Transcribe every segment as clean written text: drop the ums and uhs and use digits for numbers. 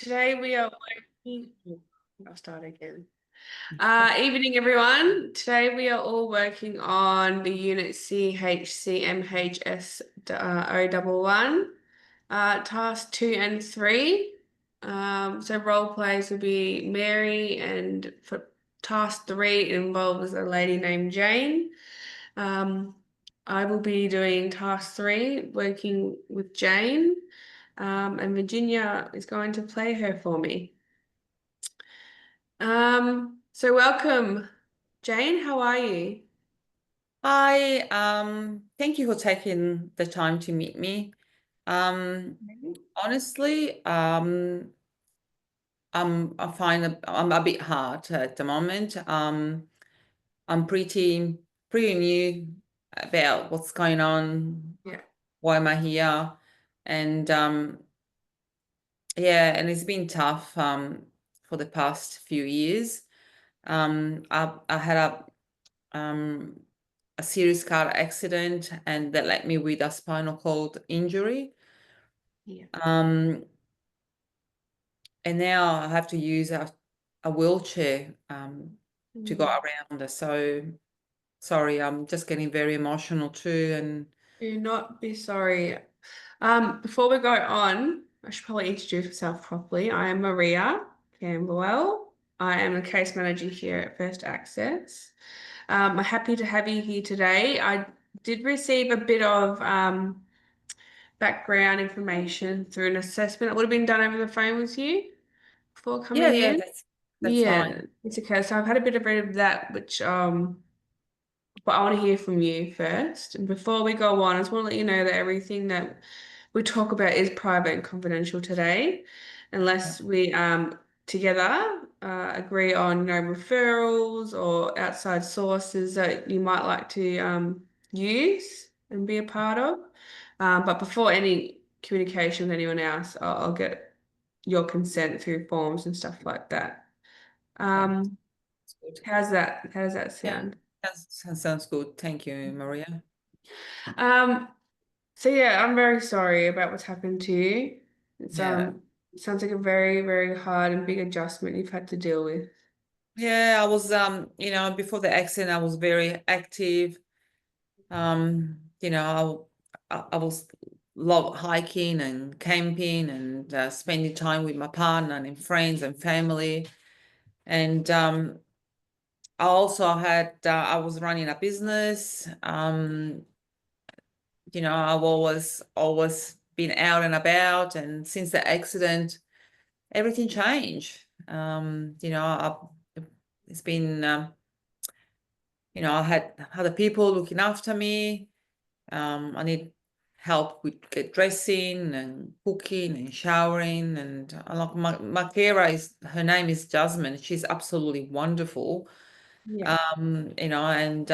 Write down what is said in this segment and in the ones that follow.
Today we are working. I'll start again. Evening, everyone. Today we are all working on the unit CHCMHS011, task 2 and 3. So role plays will be Mary, and for task 3 it involves a lady named Jane. Um, I will be doing task 3, working with Jane. And Virginia is going to play her for me. So welcome, Jane. How are you? Hi, thank you for taking the time to meet me. Honestly, I find I'm a bit hard at the moment. I'm pretty new about what's going on, Yeah. why am I here, and yeah, and it's been tough for the past few years. I had um a serious car accident and that left me with a spinal cord injury. Yeah. Um, and now I have to use a wheelchair to go Mm. around. So sorry, I'm just getting very emotional too. And Do not be sorry. Before we go on, I should probably introduce myself properly. I am Maria Campbell. I am a case manager here at First Access. I'm happy to have you here today. I did receive a bit of background information through an assessment that would have been done over the phone with you before yeah, coming yeah, in. that's fine. Yeah, it's okay. So I've had a bit of read of that, which but I want to hear from you first. And before we go on, I just want to let you know that everything that we talk about is private and confidential today, unless we together agree on referrals or outside sources that you might like to use and be a part of. But before any communication with anyone else, I'll get your consent through forms and stuff like that. Okay, Um, that's good. how's that? How does that Yeah, sound? that sounds good. Thank you, Maria. Um, so yeah, I'm very sorry about what's happened to you. It's Yeah. sounds like a very, very hard and big adjustment you've had to deal with. Yeah, I was before the accident I was very active. I was love hiking and camping and spending time with my partner and friends and family. And I was running a business. I've always been out and about. And since the accident, everything changed. It's been, I had other people looking after me. I need help with get dressing and cooking and showering. And like my carer her name is Jasmine. She's absolutely wonderful. Yeah. And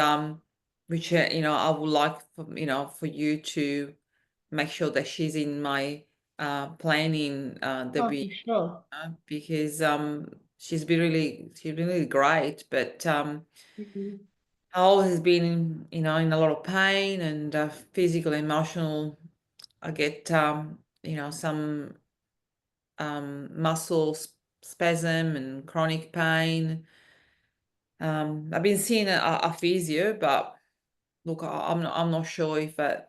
which I would like for you to make sure that she's in my planning the Oh, week for sure. because she's been really great. But Mhm. I always been in a lot of pain and physical, emotional. I get some muscle spasm and chronic pain. I've been seeing a physio, but look, I'm not sure if I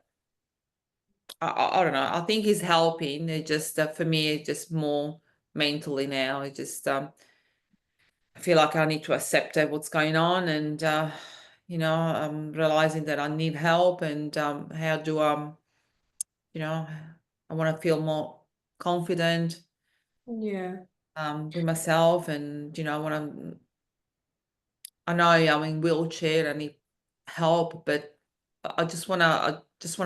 don't know. I think he's helping. It just for me, it's just more mentally now. It just I feel like I need to accept what's going on, and I'm realizing that I need help, and how do you know, I want to feel more confident Yeah. with myself, and I know I'm in wheelchair. I need help, but I just wanna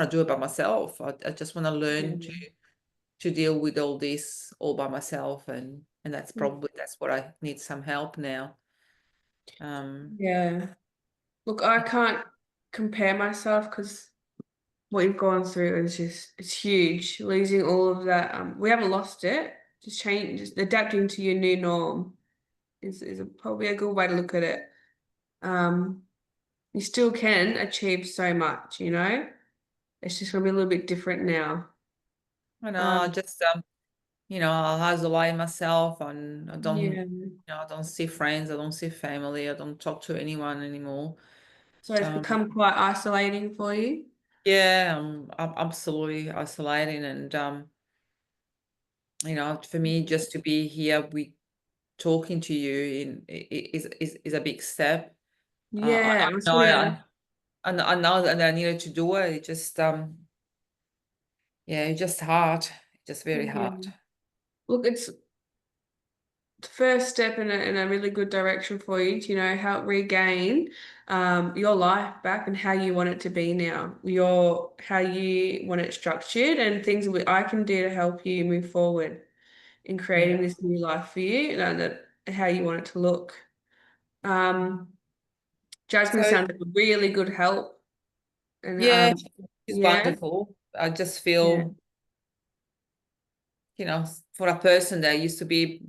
do it by myself. I just want to learn Yeah. to deal with all this all by myself, and that's what I need some help now. Um, Yeah. Look, I can't compare myself because what you've gone through is just it's huge. Losing all of that. We haven't lost it. Just adapting to your new norm probably a good way to look at it. Um, you still can achieve so much, you know? It's just gonna be a little bit different now. I know, I Um, just I'll isolate myself, and Yeah. I don't see friends, I don't see family, I don't talk to anyone anymore. So it's Um, become quite isolating for you. yeah, I'm absolutely isolating, and for me, just to be here, we talking to you is a big step. Yeah, I that's know what it. I know that I needed to do it. It just yeah, it's just hard, just very Yeah. hard. Look, it's the first step in a really good direction for you to, help regain your life back and how you want it to be now. How you want it structured and things that I can do to help you move forward in creating Yeah. this new life for you and how you want it to look. Um, Jasmine So sounds like a really good help. And yeah, she's yeah, wonderful. I just yeah, feel, for a person that used to be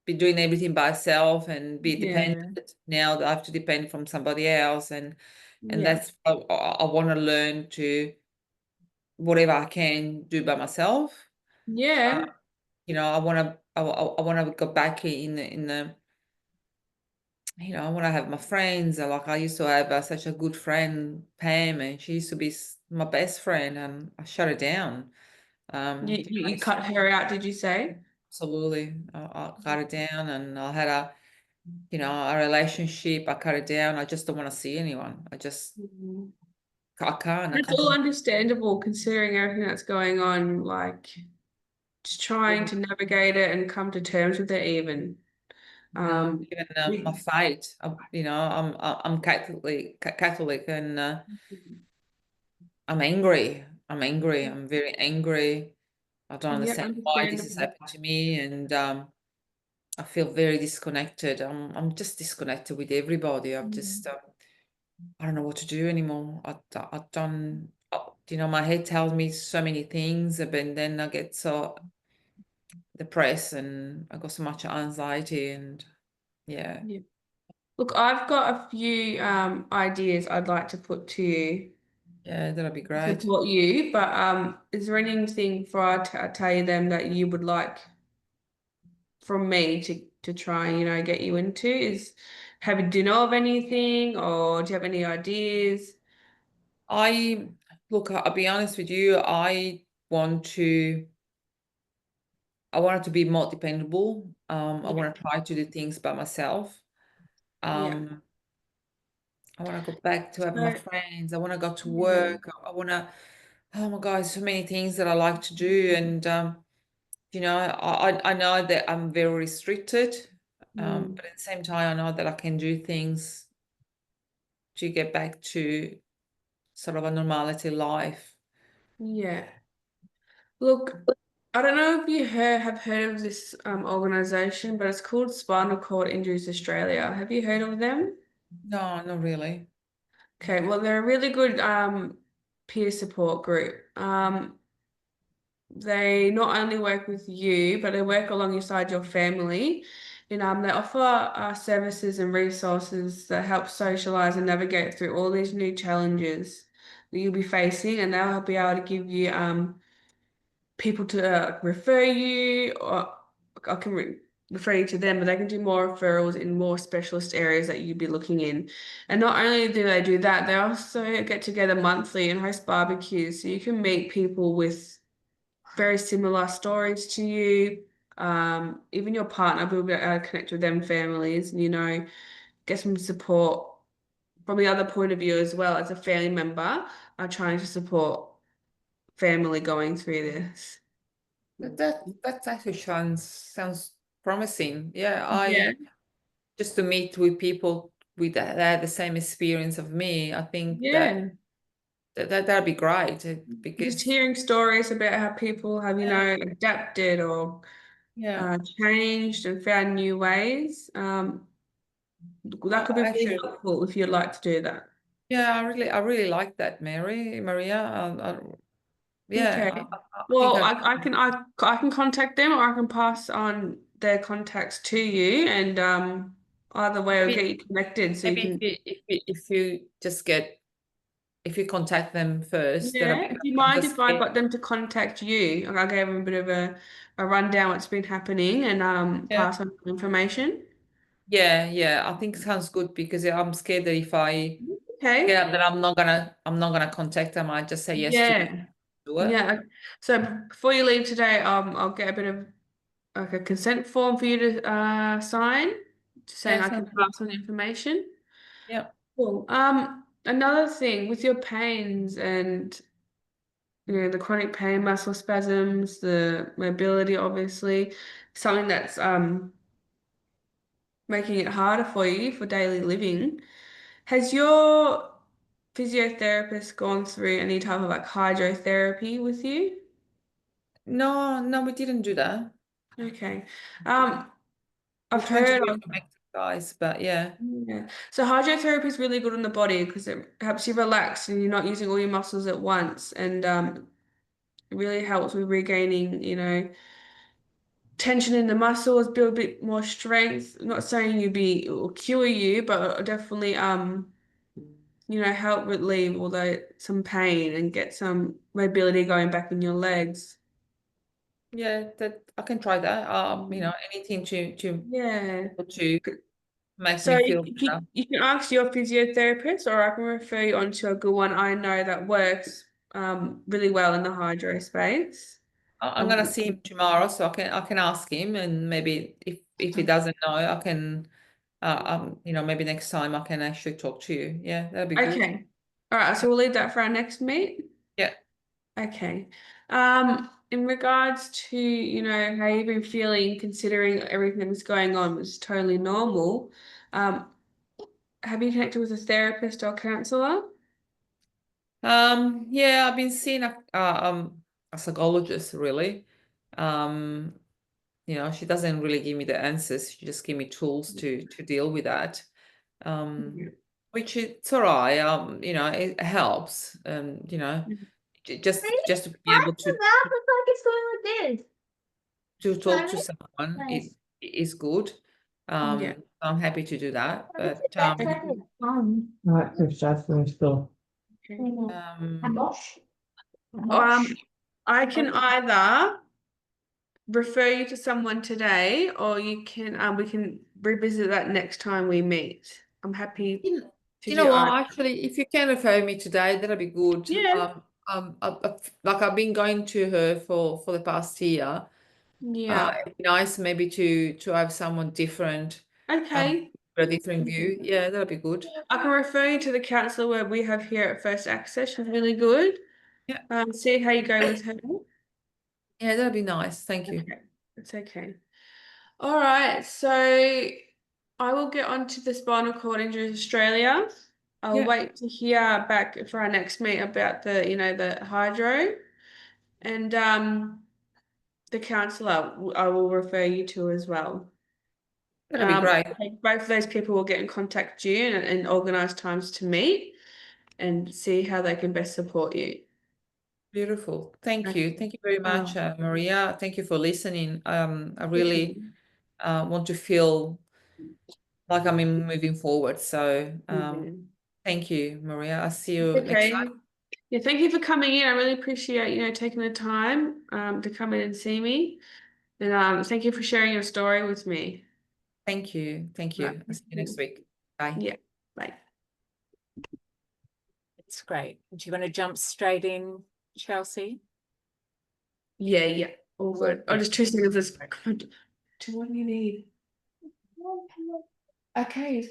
doing everything by herself and be dependent, yeah, now I have to depend from somebody else, and yeah, that's I want to learn to whatever I can do by myself. yeah, I want to go back in the I want to have my friends. Like I used to have such a good friend, Pam, and she used to be my best friend, and I shut her down. To be you honest, cut her out, did you say? absolutely, I cut it down, and I had a relationship. I cut it down. I just don't want to see anyone. Mhm. I can't. I That's can't. all understandable considering everything that's going on, like just trying Yeah. to navigate it and come to terms with it even. No, Um, given my we- fate, I'm Catholic, and I'm angry. I'm angry. I'm very angry. I don't yeah, understand why this has understandable. happened to me, and I feel very disconnected. I'm just disconnected with everybody. Mm. I don't know what to do anymore. I don't. My head tells me so many things, but then I get so depressed, and I got so much anxiety, and yeah, Yeah. Look, I've got a few ideas I'd like to put to you yeah, that'll be to great. support you, but is there anything for I tell you them that you would like from me to try and get you into? Do you know of anything or do you have any ideas? I I'll be honest with you. Want to. I want it to be more dependable. I Yeah, want to try to do things by myself. yeah. Um, I want to go back to having my So, friends. I want to go to yeah. work. I want to. Oh my God, so many things that I like to do, and I know that I'm very restricted, Mm, but at the same time, I know that I can do things to get back to sort of a normality life. yeah. Look, I don't know if you have heard of this organization, but it's called Spinal Cord Injuries Australia. Have you heard of them? No, not really. Okay, well, they're a really good peer support group. They not only work with you, but they work alongside your family. They offer services and resources that help socialize and navigate through all these new challenges that you'll be facing, and they'll be able to give you people to refer you, or I can refer you to them, but they can do more referrals in more specialist areas that you'd be looking in. And not only do they do that, they also get together monthly and host barbecues, so you can meet people with very similar stories to you. Even your partner will be able to connect with them families and, get some support from the other point of view as well as a family member are trying to support family going through this. That actually sounds promising. Yeah, Yeah. I just to meet with people with that had the same experience of me. I think Yeah. that'd be great, Just because hearing stories about how people have, yeah, adapted or yeah. changed and found new ways. That could be really Actually, helpful if you'd like to do that. yeah, I really like that, Maria. Okay. Yeah, I think Well, I can contact them or I can pass on their contacts to you and either way I'll get maybe you connected so you maybe can if you just get if you contact them first, that'll Yeah. be Do great. you I'm mind just if I scared. got them to contact you? Like, I gave them a bit of a rundown what's been happening and Yeah. pass on information. Yeah, I think it sounds good because I'm scared that if I Okay. get up that I'm not gonna contact them. I just say yes to Yeah. do it. Yeah. So before you leave today, I'll get a bit of like a consent form for you to sign, saying Yeah, I can sounds good. pass on information. Yeah. Cool. Another thing with your pains and the chronic pain, muscle spasms, the mobility, obviously, something that's making it harder for you for daily living. Has your physiotherapist gone through any type of like hydrotherapy with you? No, no, we didn't do that. Okay. We're I've trying to heard do of some exercise, but yeah. yeah. So hydrotherapy is really good on the body because it helps you relax and you're not using all your muscles at once, and it really helps with regaining, tension in the muscles, build a bit more strength. I'm not saying it will cure you, but it'll definitely help relieve some pain and get some mobility going back in your legs. Yeah, that I can try that. Anything Yeah. to make So me you, feel you better. you can ask your physiotherapist, or I can refer you on to a good one I know that works really well in the hydro space. I'm gonna Um, see him tomorrow, so I can ask him, and maybe if he doesn't know, I can maybe next time I can actually talk to you. Yeah, that'd be good. okay. All right, so we'll leave that for our next meet. Yeah. Okay. In regards to, how you've been feeling considering everything that was going on was totally normal. Um, have you connected with a therapist or counselor? Yeah, I've been seeing a psychologist really. Um, she doesn't really give me the answers. She just give me tools to deal with that. Yeah. Which it's all right. It helps. Just to be able to talk to someone, it is good. Yeah. I'm happy to do that. But Okay. Right, Chris, that's still. Okay. um, Um, I can either refer you to someone today, or we can revisit that next time we meet. I'm happy you to you do know either. what? Actually, if you can refer me today, that'll be good. Yeah. Like I've been going to her for the past year. Yeah. It'd be nice maybe to have someone different, Okay. a different view. Yeah, that'll be good. I can refer you to the counsellor where we have here at First Access. She's really good. Yeah, See how you go with her. yeah, that'll be nice. Thank you. Okay. It's okay. All right. So I will get on to the Spinal Cord Injuries Australia. I'll Yeah, wait to hear back for our next meet about the hydro, and the counsellor I will refer you to as well. that'll be great. Both of those people will get in contact with you and organise times to meet and see how they can best support you. Beautiful. Thank Okay. you. Thank you very much, Oh, Maria. Thank you for listening. I okay. really want to feel like I'm moving forward. So Yeah. thank you, Maria. I'll see It's you next okay. time. Yeah, thank you for coming in. I really appreciate, taking the time to come in and see me. And thank you for sharing your story with me. Thank you. Thank Right. you. I'll see you next week. Bye. Yeah. Bye. It's great. Do you want to jump straight in, Chelsea? Yeah, yeah. All good. I'll just 2 seconds. What do you need? Okay,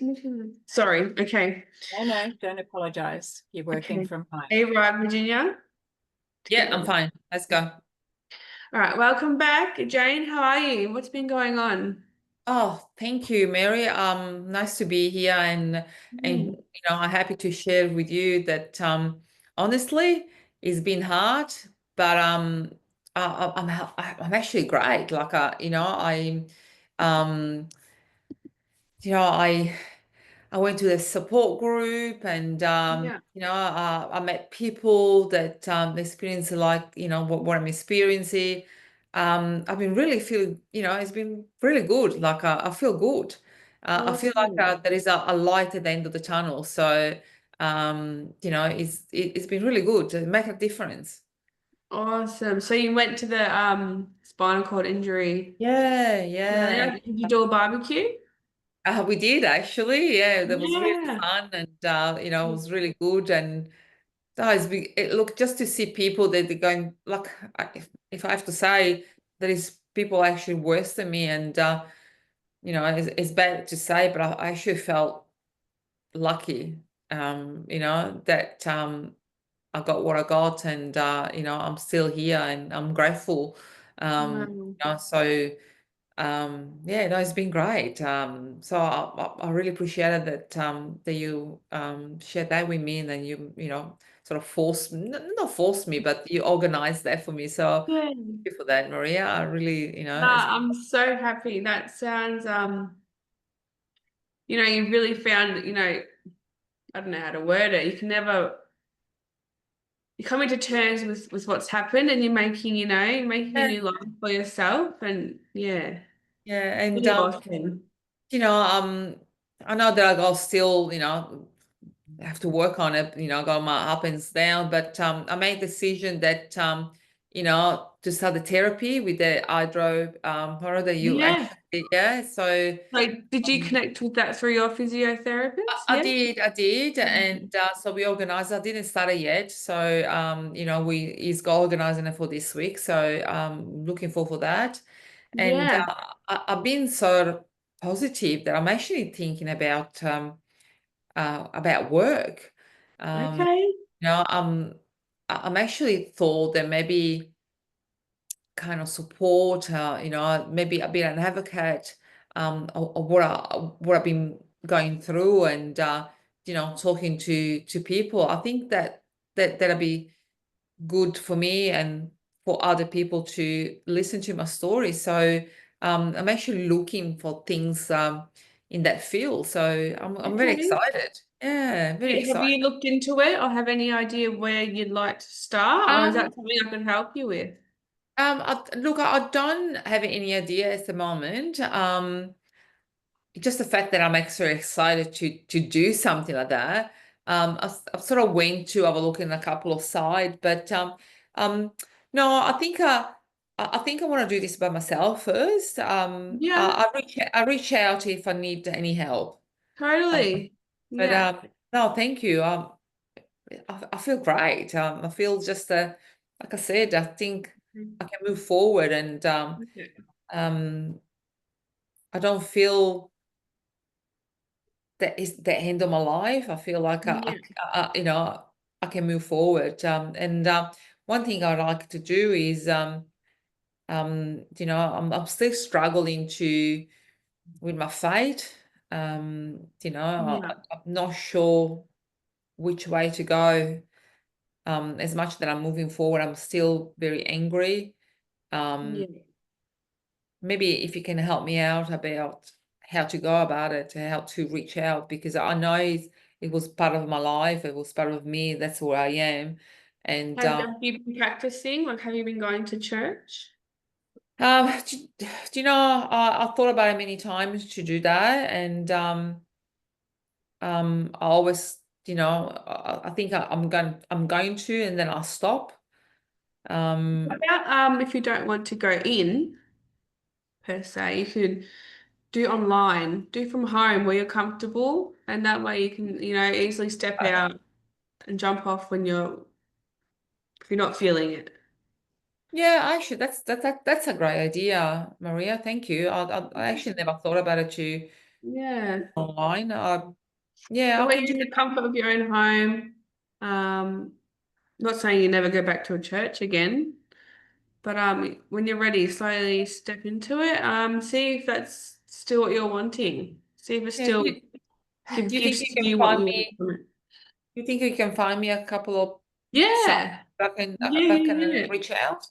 sorry. Okay. No, don't apologize. You're working Okay. from home. Are you right, Virginia? Yeah, I'm fine. Let's go. All right, welcome back. Jane, how are you? What's been going on? Oh, thank you, Mary. Nice to be here, and Mm. I'm happy to share with you that honestly, it's been hard, but I'm actually great. Like um, I went to the support group, and Yeah. I met people that experience like what I'm experiencing. I've been really feeling, it's been really good. Like I feel good. I feel like Awesome. there is a light at the end of the tunnel. So you know, it's been really good to make a difference. Awesome. So you went to the spinal cord injury. Yeah, Yeah. yeah. Did you do a barbecue? We did actually. Yeah, that was really Yeah. fun, and you know, it was really good. And look, just to see people that they're going like, if I have to say, there is people actually worse than me, and you know, it's bad to say, but I actually felt lucky, you know, that I got what I got, and you know, I'm still here, and I'm grateful. Wow. You know, so yeah, no, it's been great. So I really appreciated that that you shared that with me, and then you know, sort of not forced me, but you organized that for me. So Yeah. thank you for that, Maria. I really, you know, I'm so happy. That sounds you really found, I don't know how to word it. You can never you're coming to terms with what's happened, and you're making, making a yeah, new life for yourself, and yeah, yeah, and really awesome. you know, I know that I'll still, you know, have to work on it, you know, got my up and down, but I made the decision that you know, to start the therapy with the hydro horror that you Yeah. actually, yeah. So Like, did you connect with that through your physiotherapist? I Yeah. did, I did, and Mhm. so we organized. I didn't start it yet, so you know, he's got organizing it for this week, so looking forward for that. And Yeah. I've been so positive that I'm actually thinking about work. Okay. You know, I'm actually thought that maybe kind of support, you know, maybe a bit an advocate of what I've been going through, and you know, talking to people. I think that'll be good for me and for other people to listen to my story. So I'm actually looking for things in that field. So I'm very Okay. excited. Yeah, very Have excited. you looked into it, or have any idea where you'd like to start, or is Um, that something I can help you with? look, I don't have any idea at the moment. Just the fact that I'm actually excited to do something like that. I've sort of went to have a look in a couple of sites, but um, no, I think I want to do this by myself first. Yeah, I reach out if I need any help. Um, totally. but Yeah. no, thank you. I feel great. I feel just like I said, I think I can move forward, and Okay. um, I don't feel that is the end of my life. I feel like Yeah. you know, I can move forward. And one thing I'd like to do is, you know, I'm still struggling to with my faith. You know, Yeah. I'm not sure which way to go. As much that I'm moving forward, I'm still very angry. Um, Yeah. maybe if you can help me out about how to go about it, how to reach out, because I know it was part of my life, it was part of me, that's who I am. And Have you been practicing? Like, have you been going to church? do you know, I thought about it many times to do that, and I always, you know, I think I'm going to, and then I'll stop. What Um, about if you don't want to go in per se, you could do online, do from home where you're comfortable, and that way you can, easily step out and jump off when if you're not feeling it. yeah, actually, that's a great idea, Maria. Thank you. I actually never thought about it to Yeah. online. Yeah, That I way can do you're in the that. comfort of your own home. Not saying you never go back to a church again, but when you're ready, slowly step into it. See if that's still what you're wanting. See if it Yeah, still do you think gives you to can you what find you want me? from it. You think you can find me a couple of sites Yeah. Yeah, that yeah, can yeah. reach out?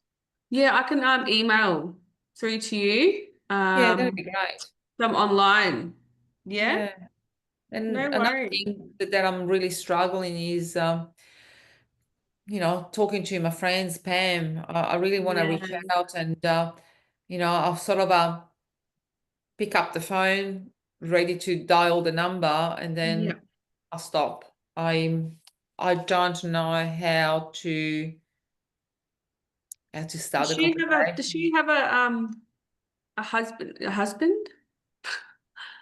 Yeah, I can email through to you. Yeah, that'd be great. Some online. Yeah, Yeah, and no another worries. thing that I'm really struggling is, you know, talking to my friends, Pam. I really want to reach Yeah, out, and you know, I'll sort of pick up the phone, ready to dial the number, and yeah. then I'll stop. I don't know how to start the conversation. Does she have a husband? A husband?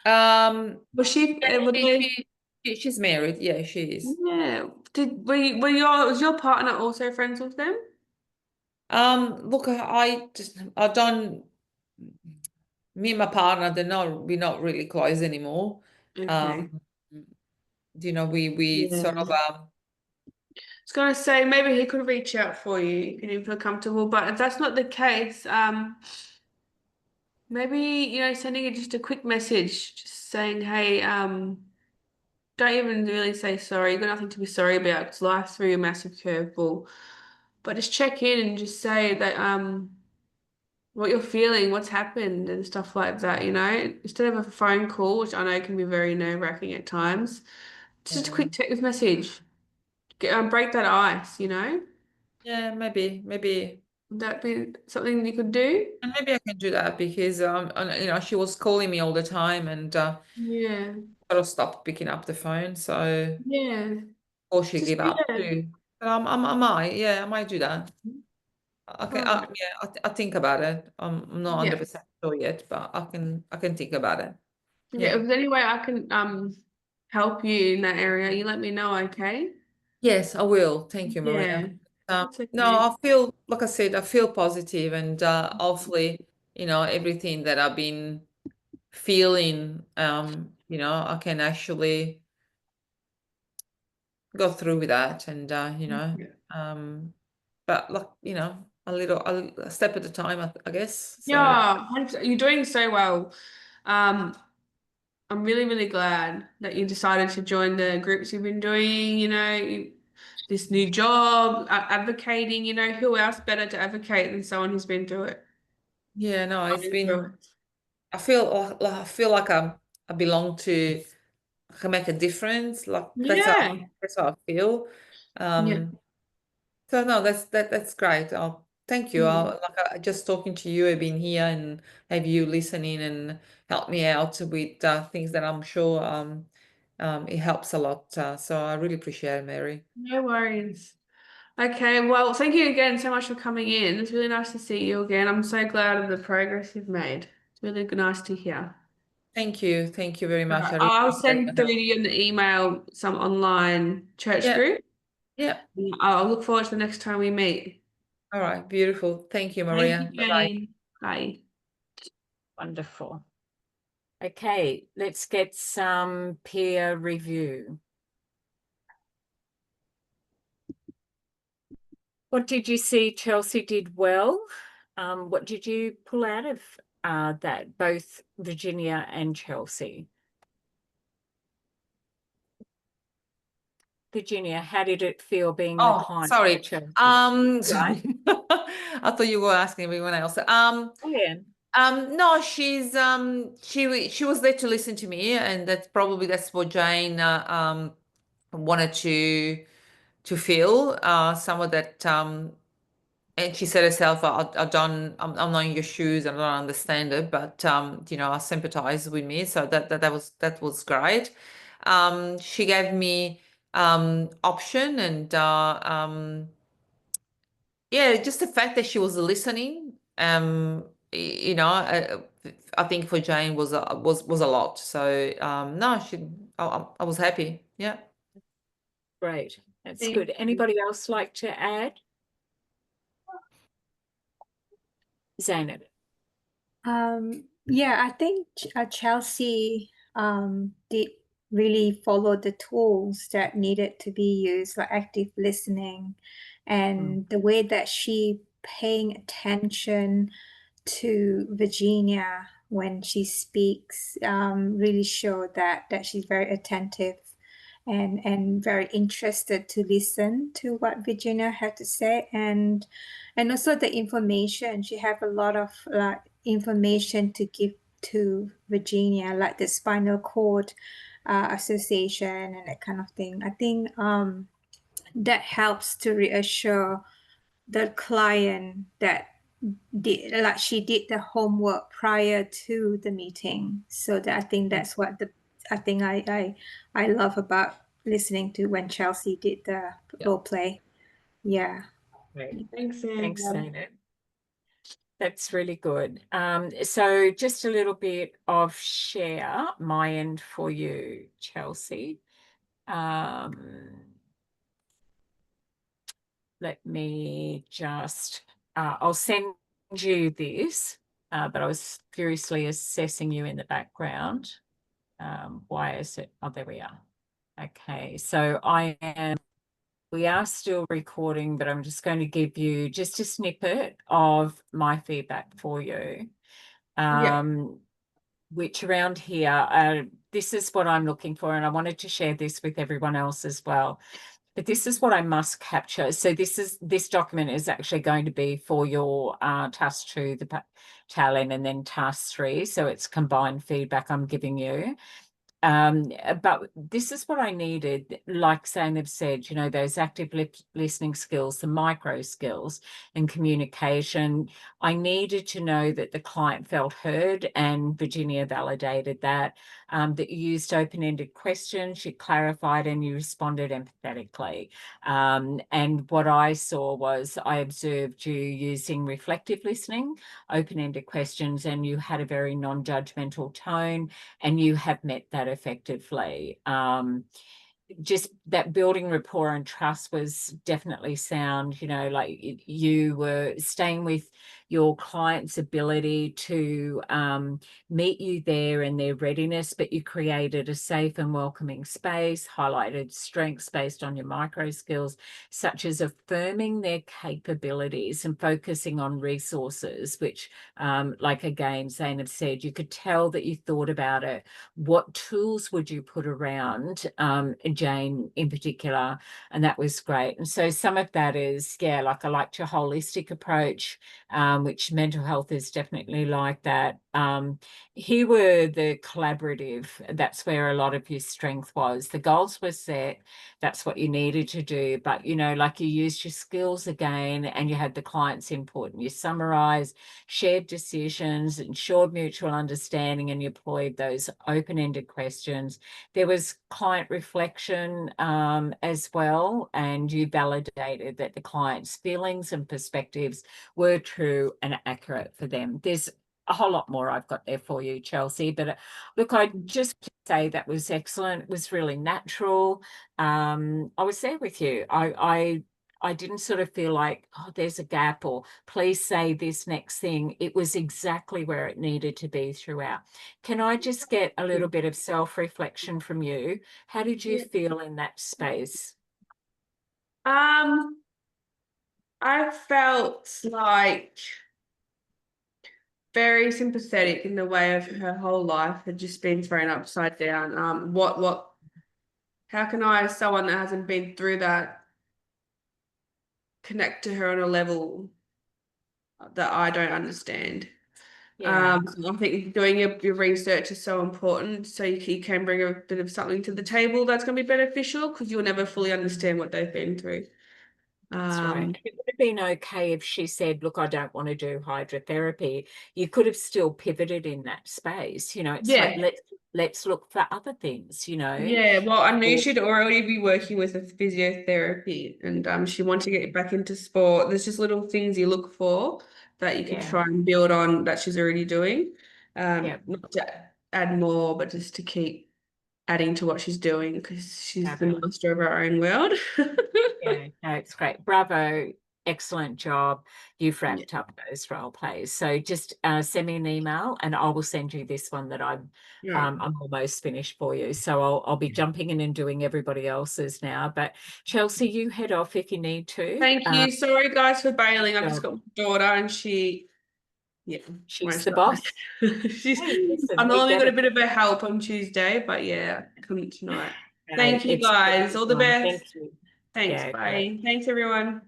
Um, Was she? yeah, Were they? she's married. Yeah, she is. Yeah. Was your partner also friends with them? Look, I don't. Me and my partner, we're not really close anymore. Okay. Um, we sort of Yeah. I was gonna say maybe he could reach out for you if you didn't feel comfortable, but if that's not the case, maybe sending it just a quick message, just saying, hey, don't even really say sorry. You've got nothing to be sorry about because life threw you a massive curveball. But just check in and just say that what you're feeling, what's happened, and stuff like that. Instead of a phone call, which I know can be very nerve-wracking at times, just a yeah. quick text message. Break that ice. Yeah, maybe. Would that be something you could do? And maybe I can do that because she was calling me all the time and Yeah, sort of stopped picking up the phone. So yeah. or she Just gave up too. But I might do that. Okay, Alright. yeah, I think about it. I'm not Yeah. 100% sure yet, but I can think about it. Yeah, Yeah. if there's any way I can help you in that area, you let me know, okay? Yes, I will. Thank you, Yeah, Maria. that's No, okay. I feel, like I said, I feel positive and hopefully, everything that I've been feeling, I can actually go through with that and, Yeah. but like, a step at a time, I guess. So, Yeah, 100%. You're doing so well. Um, I'm really, really glad that you decided to join the groups you've been doing, this new job, advocating, who else better to advocate than someone who's been through it? yeah, no, it's Been through been, it. I feel like I belong to, I can make a difference. Like Yeah. that's how I feel. Yeah. So no, that's great. Thank you. Mm. Just talking to you, I've been here and have you listening and help me out with things that I'm sure it helps a lot. So I really appreciate it, Mary. No worries. Okay, well, thank you again so much for coming in. It's really nice to see you again. I'm so glad of the progress you've made. It's really nice to hear. Thank you very much. Right. I really I'll appreciate send your through to help. you in the email some online church Yeah, group. yeah. I'll look forward to the next time we meet. All right, beautiful. Thank you, Thank Maria. you, Bye bye. Jane. Bye. Wonderful. Okay, let's get some peer review. What did you see Chelsea did well? What did you pull out of that, both Virginia and Chelsea? Virginia, how did it feel being the Oh, client sorry. for Chelsea? Sorry. I thought you were asking everyone else. Oh, yeah. No, she was there to listen to me, and that's what Jane wanted to feel. Some of that and she said herself, I'm not in your shoes, and I don't understand it, but I sympathize with me. So that was great. She gave me option and yeah, just the fact that she was listening, I think for Jane was a lot. So no, I was happy. Yeah. Great. That's Thank good. you. Anybody else like to add? Zainab. Yeah, I think Chelsea did really follow the tools that needed to be used, like active listening, and the way that she paying attention to Virginia when she speaks really showed that she's very attentive and very interested to listen to what Virginia had to say, and also the information. She have a lot of information to give to Virginia, like the spinal cord association and that kind of thing. I think that helps to reassure the client that she did the homework prior to the meeting. So that I think that's what I love about listening to when Chelsea did the role play. Yeah. Great. Thanks, Thanks, Sandra. Zainab. That's really good. So just a little bit of share my end for you, Chelsea. Let me just, I'll send you this, but I was furiously assessing you in the background. Why is it? Oh, there we are. Okay, so we are still recording, but I'm just going to give you just a snippet of my feedback for you. Which around here, this is what I'm looking for, and I wanted to share this with everyone else as well. But this is what I must capture. So this document is actually going to be for your task 2, the tail-end, and then task 3. So it's combined feedback I'm giving you. But this is what I needed, like Zainab said, you know, those active listening skills, the micro skills and communication. I needed to know that the client felt heard, and Virginia validated that, that you used open-ended questions, you clarified, and you responded empathetically. And what I saw was I observed you using reflective listening, open-ended questions, and you had a very non-judgmental tone, and you have met that effectively. Just that building rapport and trust was definitely sound, you know, like you were staying with your client's ability to meet you there and their readiness, but you created a safe and welcoming space, highlighted strengths based on your micro skills, such as affirming their capabilities and focusing on resources, which like again, Zainab said, you could tell that you thought about it. What tools would you put around Jane in particular? And that was great. And so some of that is, yeah, like I liked your holistic approach, which mental health is definitely like that. Here were the collaborative. That's where a lot of your strength was. The goals were set. That's what you needed to do. But, you know, like you used your skills again, and you had the client's input, and you summarized, shared decisions, ensured mutual understanding, and you employed those open-ended questions. There was client reflection as well, and you validated that the client's feelings and perspectives were true and accurate for them. There's a whole lot more I've got there for you, Chelsea, but look, I just say that was excellent. It was really natural. I was there with you. I didn't sort of feel like, oh, there's a gap, or please say this next thing. It was exactly where it needed to be throughout. Can I just get a little bit of self-reflection from you? How did you feel in that space? I felt like very sympathetic in the way of her whole life had just been thrown upside down. How can I, as someone that hasn't been through that, connect to her on a level that I don't understand? Yeah. I think doing your research is so important, so you can bring a bit of something to the table that's going to be beneficial, because you'll never fully understand what they've been through. That's right. It would have been okay if she said, look, I don't want to do hydrotherapy. You could have still pivoted in that space. You know, it's like, Yeah. let's look for other things, you know. Yeah, well, I knew Or- she'd already be working with a physiotherapy, and she wanted to get back into sport. There's just little things you look for that you can Yeah. try and build on that she's already doing. Yeah. Not to add more, but just to keep adding to what she's doing, because she's the Fabulous. master of her own world. Yeah, no, it's great. Bravo. Excellent job. You've Yeah. wrapped up those role plays. So just send me an email, and I will send you this one that I'm almost finished for you. So I'll be jumping in and doing everybody else's now. But Chelsea, you head off if you need to. Thank you. Sorry, guys, for bailing. I've just Sure. got my daughter, and she's won't She's the stop. boss. She's Hey, listen, I we normally get got a it. bit of a help on Tuesday, but yeah, couldn't tonight. Hey, Thank you, it's guys. All the fine. best. Thank you. Thanks. Yeah, Bye. great. Thanks, everyone.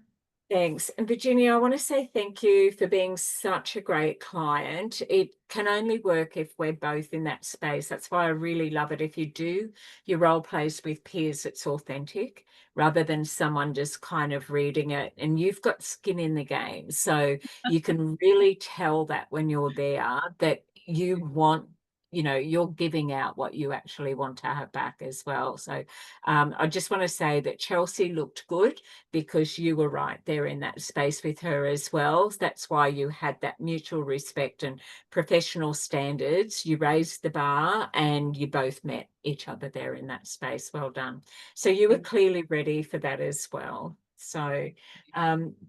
Thanks. And Virginia, I want to say thank you for being such a great client. It can only work if we're both in that space. That's why I really love it. If you do your role plays with peers, it's authentic rather than someone just kind of reading it, and you've got skin in the game. So you can really tell that when you're there that you want you know, you're giving out what you actually want to have back as well. So I just want to say that Chelsea looked good because you were right there in that space with her as well. That's why you had that mutual respect and professional standards. You raised the bar and you both met each other there in that space. Well done. So you were clearly ready for that as well. So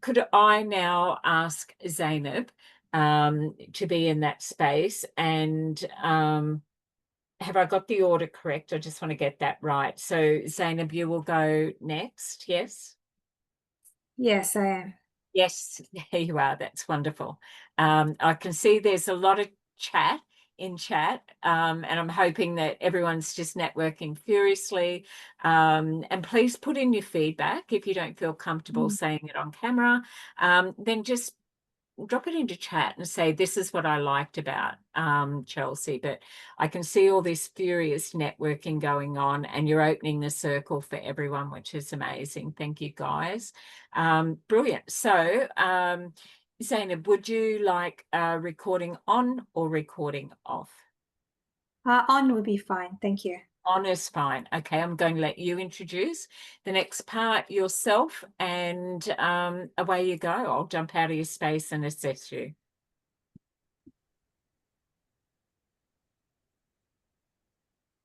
could I now ask Zainab to be in that space, and have I got the order correct? I just want to get that right. So Zainab, you will go next. Yes. Yes, I am. Yes, there you are. That's wonderful. I can see there's a lot of chat in chat, and I'm hoping that everyone's just networking furiously. And please put in your feedback if you don't feel comfortable saying it on camera. Then just drop it into chat and say, this is what I liked about Chelsea. But I can see all this furious networking going on, and you're opening the circle for everyone, which is amazing. Thank you, guys. Brilliant. So Zainab, would you like recording on or recording off? On will be fine. Thank you. On is fine. Okay, I'm going to let you introduce the next part yourself, and away you go. I'll jump out of your space and assess you.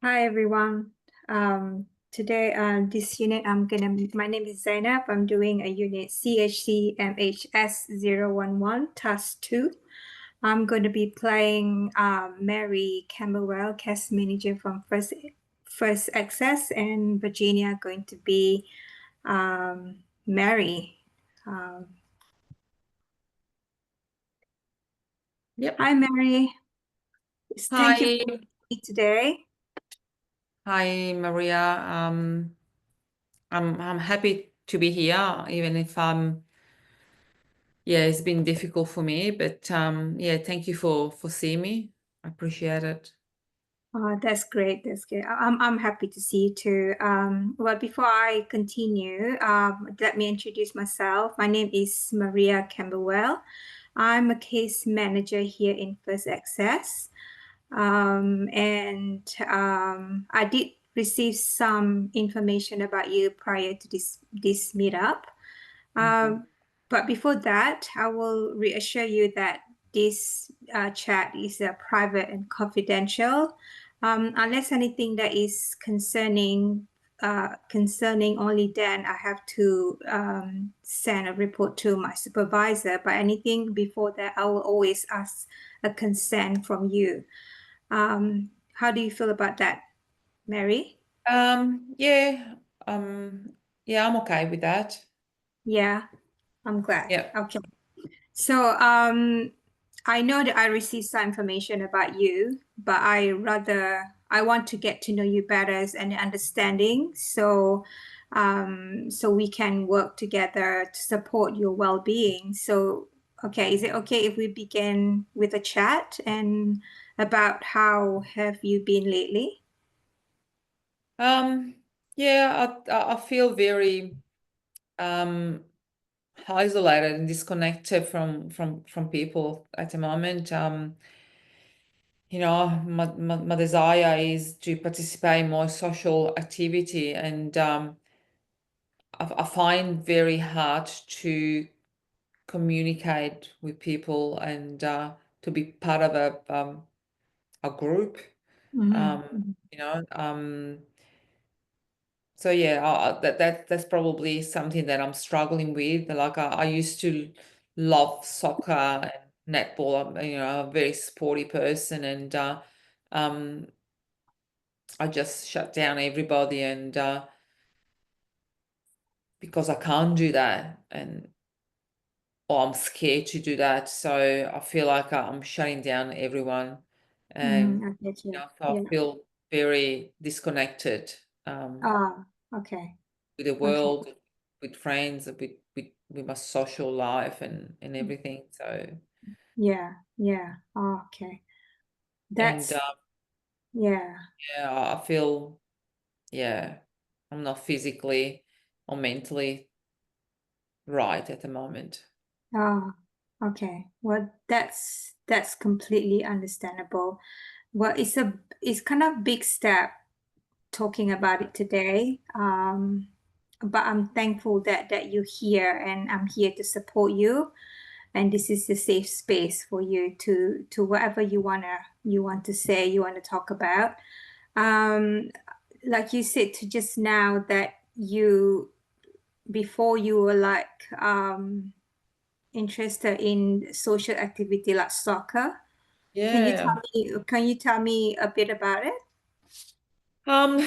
Hi, everyone. Today, this unit, my name is Zainab. I'm doing a unit CHCMHS011, Task 2. I'm going to be playing Mary Camberwell, cast manager from First Access, and Virginia going to be Mary. Yep. Hi, Mary. Thank you Hi. for being here today. Hi, Maria. I'm happy to be here, even if yeah, it's been difficult for me, but yeah, thank you for seeing me. I appreciate it. That's great. That's good. I'm happy to see you too. Well, before I continue, let me introduce myself. My name is Maria Camberwell. I'm a case manager here in First Access. And I did receive some information about you prior to this meetup. But before that, I will reassure you that this chat is private and confidential. Unless anything that is concerning only then I have to send a report to my supervisor. But anything before that, I will always ask a consent from you. How do you feel about that, Mary? Yeah, yeah, I'm okay with that. Yeah, I'm glad. Yeah. Okay. So I know that I received some information about you, but I want to get to know you better and understanding. So we can work together to support your well-being. So okay, is it okay if we begin with a chat and about how have you been lately? Yeah, I feel very isolated and disconnected from people at the moment. You know, my desire is to participate in more social activity, and I find very hard to communicate with people and to be part of a group. You know, so yeah, that's probably something that I'm struggling with. Like I used to love soccer and netball. I'm, you know, a very sporty person, and I just shut down everybody, and because I can't do that, and or I'm scared to do that, so I feel like I'm shutting down everyone, and I get you you. know, so Yeah. I feel very disconnected Okay. with the Okay. world, with friends, with my social life and everything. So Yeah. Yeah. Okay. and That's yeah. yeah, I feel yeah, I'm not physically or mentally right at the moment. Okay. Well, that's completely understandable. Well, it's kind of big step talking about it today. But I'm thankful that you're here, and I'm here to support you. And this is a safe space for you to whatever you want to say, you want to talk about. Um, like you said to just now that you before you were like interested in social activity like soccer. Yeah. Can you tell me a bit about it? Um,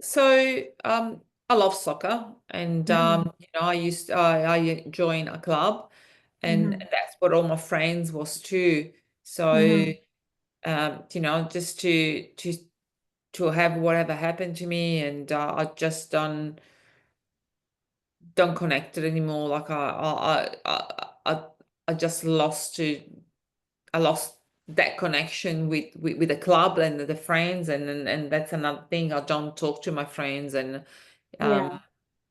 so I love soccer, and you know, I joined a club, and Mhm. that's what all my friends was too. So Mhm. you know, just to have whatever happened to me, and I just don't connect it anymore. Like I just I lost that connection with the club and the friends, and that's another thing. I don't talk to my friends, and Yeah.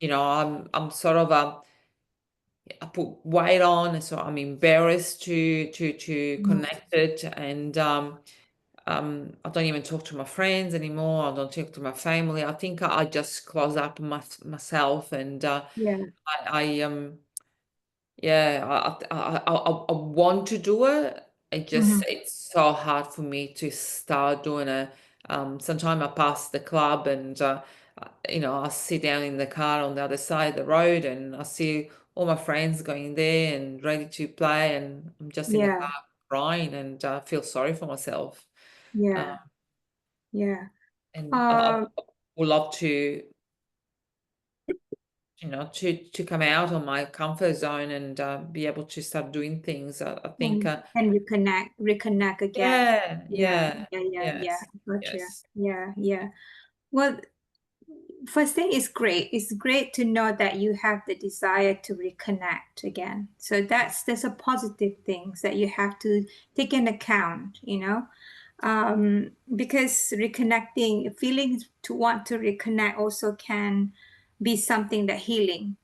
you know, I'm sort of I put weight on, and so I'm embarrassed to Mhm. connect it, and I don't even talk to my friends anymore. I don't talk to my family. I think I just close up myself, and Yeah. I yeah, I want to do it. Mhm. It's so hard for me to start doing it. Sometimes I pass the club, and you know, I sit down in the car on the other side of the road, and I see all my friends going there and ready to play, and I'm just in the Yeah. car crying, and feel sorry for myself. Uh, Yeah. Yeah. and Um, I would love to, you know, to come out of my comfort zone, and be able to start doing things. I think, and reconnect again. yeah, Yeah. yeah, Yeah. Yeah. Yeah. yes, Gotcha. yes, Yeah. Yeah. Well, first thing is great. It's great to know that you have the desire to reconnect again. So that's a positive things that you have to take in account, you know. Because reconnecting, feelings to want to reconnect also can be something that healing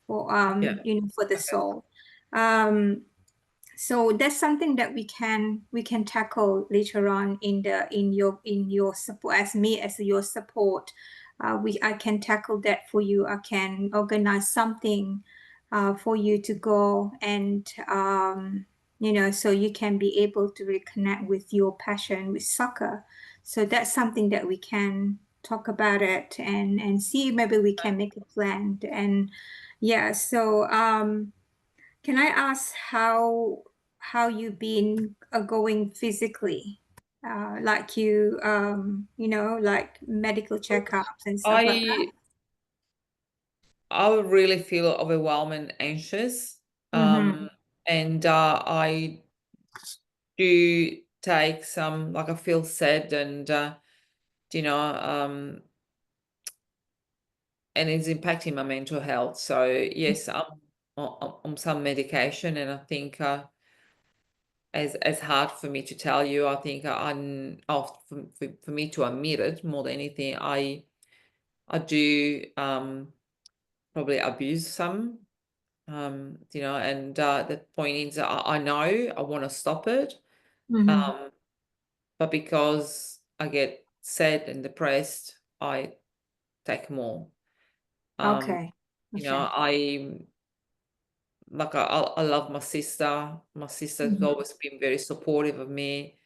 for yeah, you know, for the okay, soul. Um, so that's something that we can tackle later on in your support as me as your support. We I can tackle that for you. I can organize something for you to go and you know, so you can be able to reconnect with your passion with soccer. So that's something that we can talk about it and see maybe we can make a plan. And yeah, so can I ask how you been going physically? Like you know, like medical checkups and stuff like that. I I would really feel overwhelmed and anxious, Mm-hmm. and I do take some, like, I feel sad, and you know, and it's impacting my mental health. So yes, I'm on some medication, and I think as hard for me to tell you, I think for me to admit it more than anything, I do probably abuse some, you know, and the point is, I know I want to stop it, Mm-hmm. um, but because I get sad and depressed, I take more. Um, Okay. you know, Okay. I love my sister. My sister's Mm-hmm. always been very supportive of me,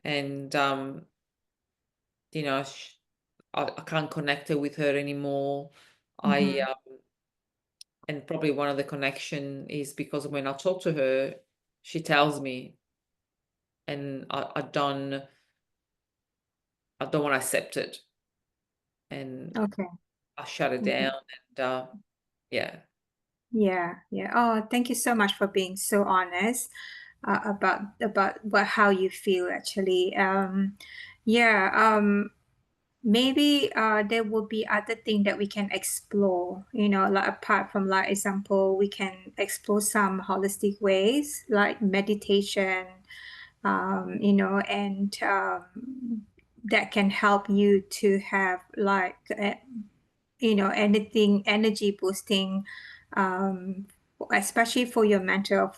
and you know, I can't connect her with her anymore. I Mm-hmm. And probably one of the connection is because when I talk to her, she tells me, and I don't want to accept it, and Okay. I shut it Okay. down, and yeah, Yeah. Yeah. Oh, thank you so much for being so honest about what how you feel actually. Yeah. Maybe there will be other thing that we can explore, you know, like apart from like example, we can explore some holistic ways like meditation, you know, and that can help you to have like you know, anything energy boosting um especially for your mental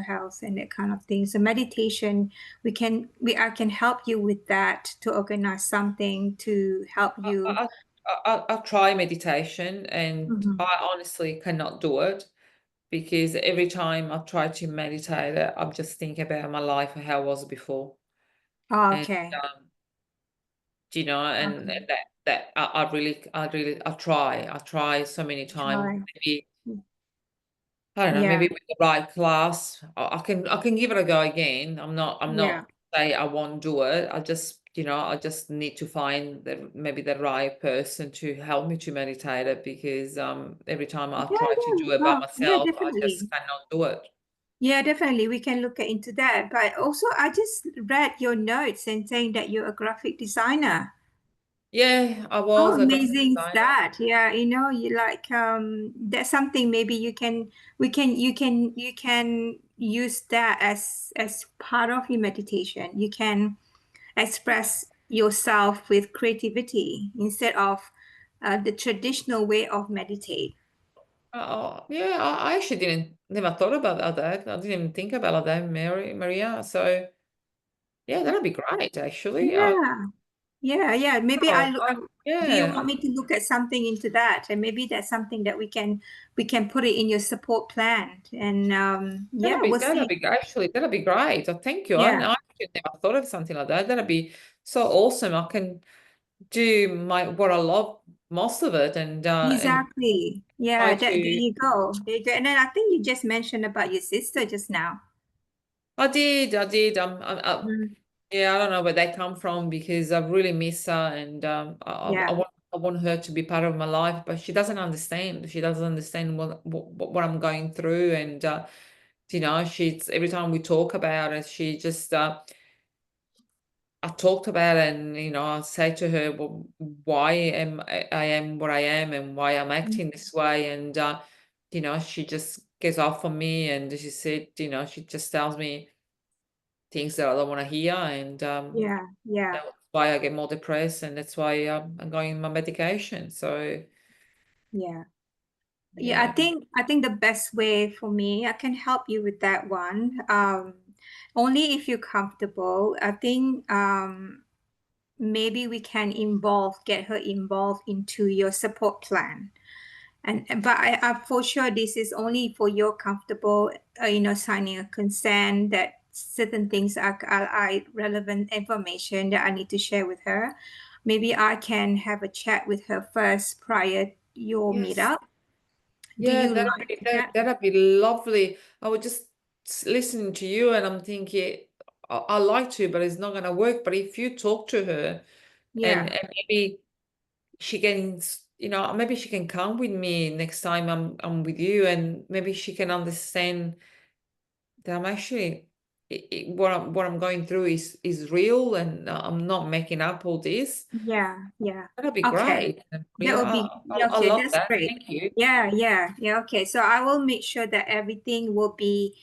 health and that kind of thing. So meditation, I can help you with that to organize something to help you. I'll try meditation, and Mhm. I honestly cannot do it because every time I try to meditate, I'm just thinking about my life and how it was before. Oh, And okay. you know, and Okay. that I try so many times. Try. Maybe I don't know, Yeah. maybe with the right class, I can give it a go again. I'm Yeah. not say I won't do it. I just need to find maybe the right person to help me to meditate it, because every time I Yeah, try to yeah. do it by Oh, yeah, myself, I just definitely. cannot do it. Yeah, definitely. We can look into that. But also, I just read your notes and saying that you're a graphic designer. Yeah, I How was a graphic amazing is designer. that? Yeah, you like that's something maybe you can use that as part of your meditation. You can express yourself with creativity instead of the traditional way of meditate. Oh, yeah, I actually didn't never thought about that. I didn't even think about that, Maria. So yeah, that'd be great actually. Yeah. Yeah, yeah. Maybe Oh, do you yeah, want me to look at something into that? And maybe that's something that we can put it in your support plan. And yeah, we'll see. that'd be great. Oh, thank you. Yeah, I actually never thought of something like that. That'd be so awesome. I can do what I love, most of it, and exactly. try Yeah, there to. you go. There you go. And then I think you just mentioned about your sister just now. I did. Mm, Yeah, I don't know where they come from, because I really miss her, and yeah, I want her to be part of my life, but she doesn't understand. She doesn't understand what I'm going through, and she's every time we talk about it, she just I talked about it, and I say to her, well, why I am what I am, and why I'm mm, acting this way, and she just gets off on me, and she said, she just tells me things that I don't want to hear, and yeah, yeah, that's why I get more depressed, and that's why I'm going on my medication. So yeah. Yeah, yeah, I think the best way for me, I can help you with that one. Only if you're comfortable. I think maybe we can get her involved into your support plan. But I for sure this is only for your comfortable, signing a consent that certain things are relevant information that I need to share with her. Maybe I can have a chat with her first prior your yes, meetup. Do yeah, you like that? that'd be lovely. I would just listening to you, and I'm thinking I like to, but it's not going to work. But if you talk to her, Yeah, and maybe she can, maybe she can come with me next time I'm with you, and maybe she can understand that I'm actually what I'm going through is real, and I'm not making up all this. yeah, yeah. That'd be Okay. great. That Yeah, would be I okay. love That's that. great. Thank you. Yeah, yeah, yeah. Okay. So I will make sure that everything will be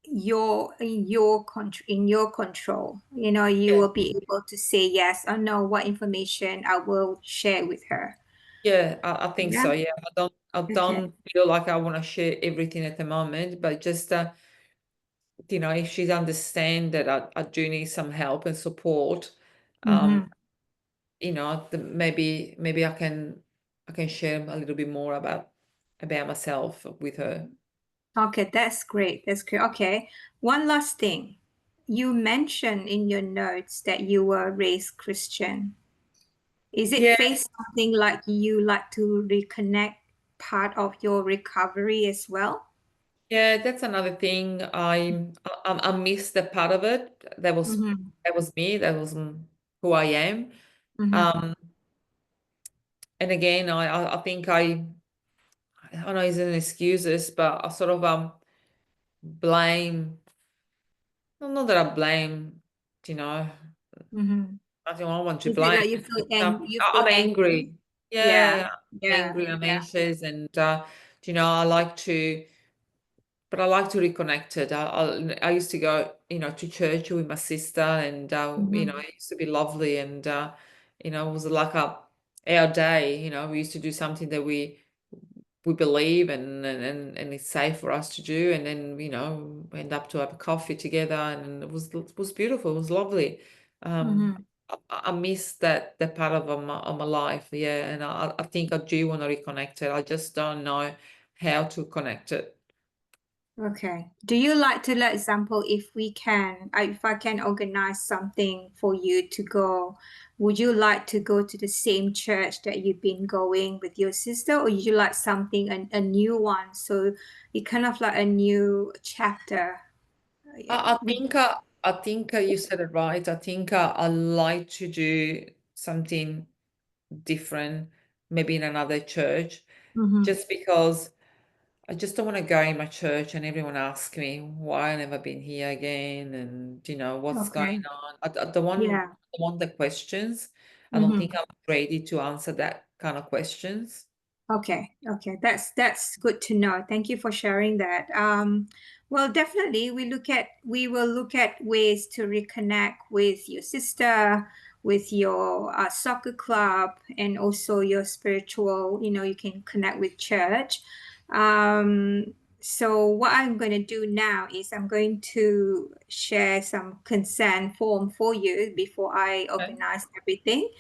in your control. You Yeah, will be able to say yes or no what information I will share with her. yeah, I think Yeah. so. Yeah, I Okay. don't feel like I want to share everything at the moment, but just if she's understand that I do need some help and support, um, Mm-hmm. maybe I can share a little bit more about myself with her. Okay, that's great. That's great. Okay. One last thing. You mentioned in your notes that you were raised Christian. Is it Yeah, face something like you like to reconnect part of your recovery as well? yeah, that's another thing. I miss that part of it. Mm-hmm. That was me. That was who I am. Mm-hmm. Um, and again, I think I know it's an excuses, but I sort of blame. Well, not that I blame, you know. Mm-hmm. I don't want to Is it blame. like you feel I'm angry? angry. Yeah, Yeah, I'm yeah, angry. I'm yeah. anxious, and I like to. But I like to reconnect it. I used to go, to church with my sister, and Mm-hmm. it used to be lovely, and it was like our day. We used to do something that we believe and it's safe for us to do. And then, you know, we end up to have a coffee together, and it was beautiful. It was lovely. Mhm. I miss that part of my life. Yeah. And I think I do want to reconnect it. I just don't know how to connect it. Okay. Do you like to, let example, if I can organize something for you to go, would you like to go to the same church that you've been going with your sister, or you like something, a new one? So it kind of like a new chapter. I think you said it right. I think I like to do something different, maybe in another church, Mhm. just because I just don't want to go in my church and everyone asks me why I never been here again, and you know what's Okay. going on. I don't Yeah. want the questions. I don't Mhm. think I'm ready to answer that kind of questions. Okay, okay, that's good to know. Thank you for sharing that. Well, definitely we will look at ways to reconnect with your sister, with your soccer club, and also your spiritual. You know, you can connect with church. So what I'm going to do now is I'm going to share some consent form for you before I Okay. organize everything.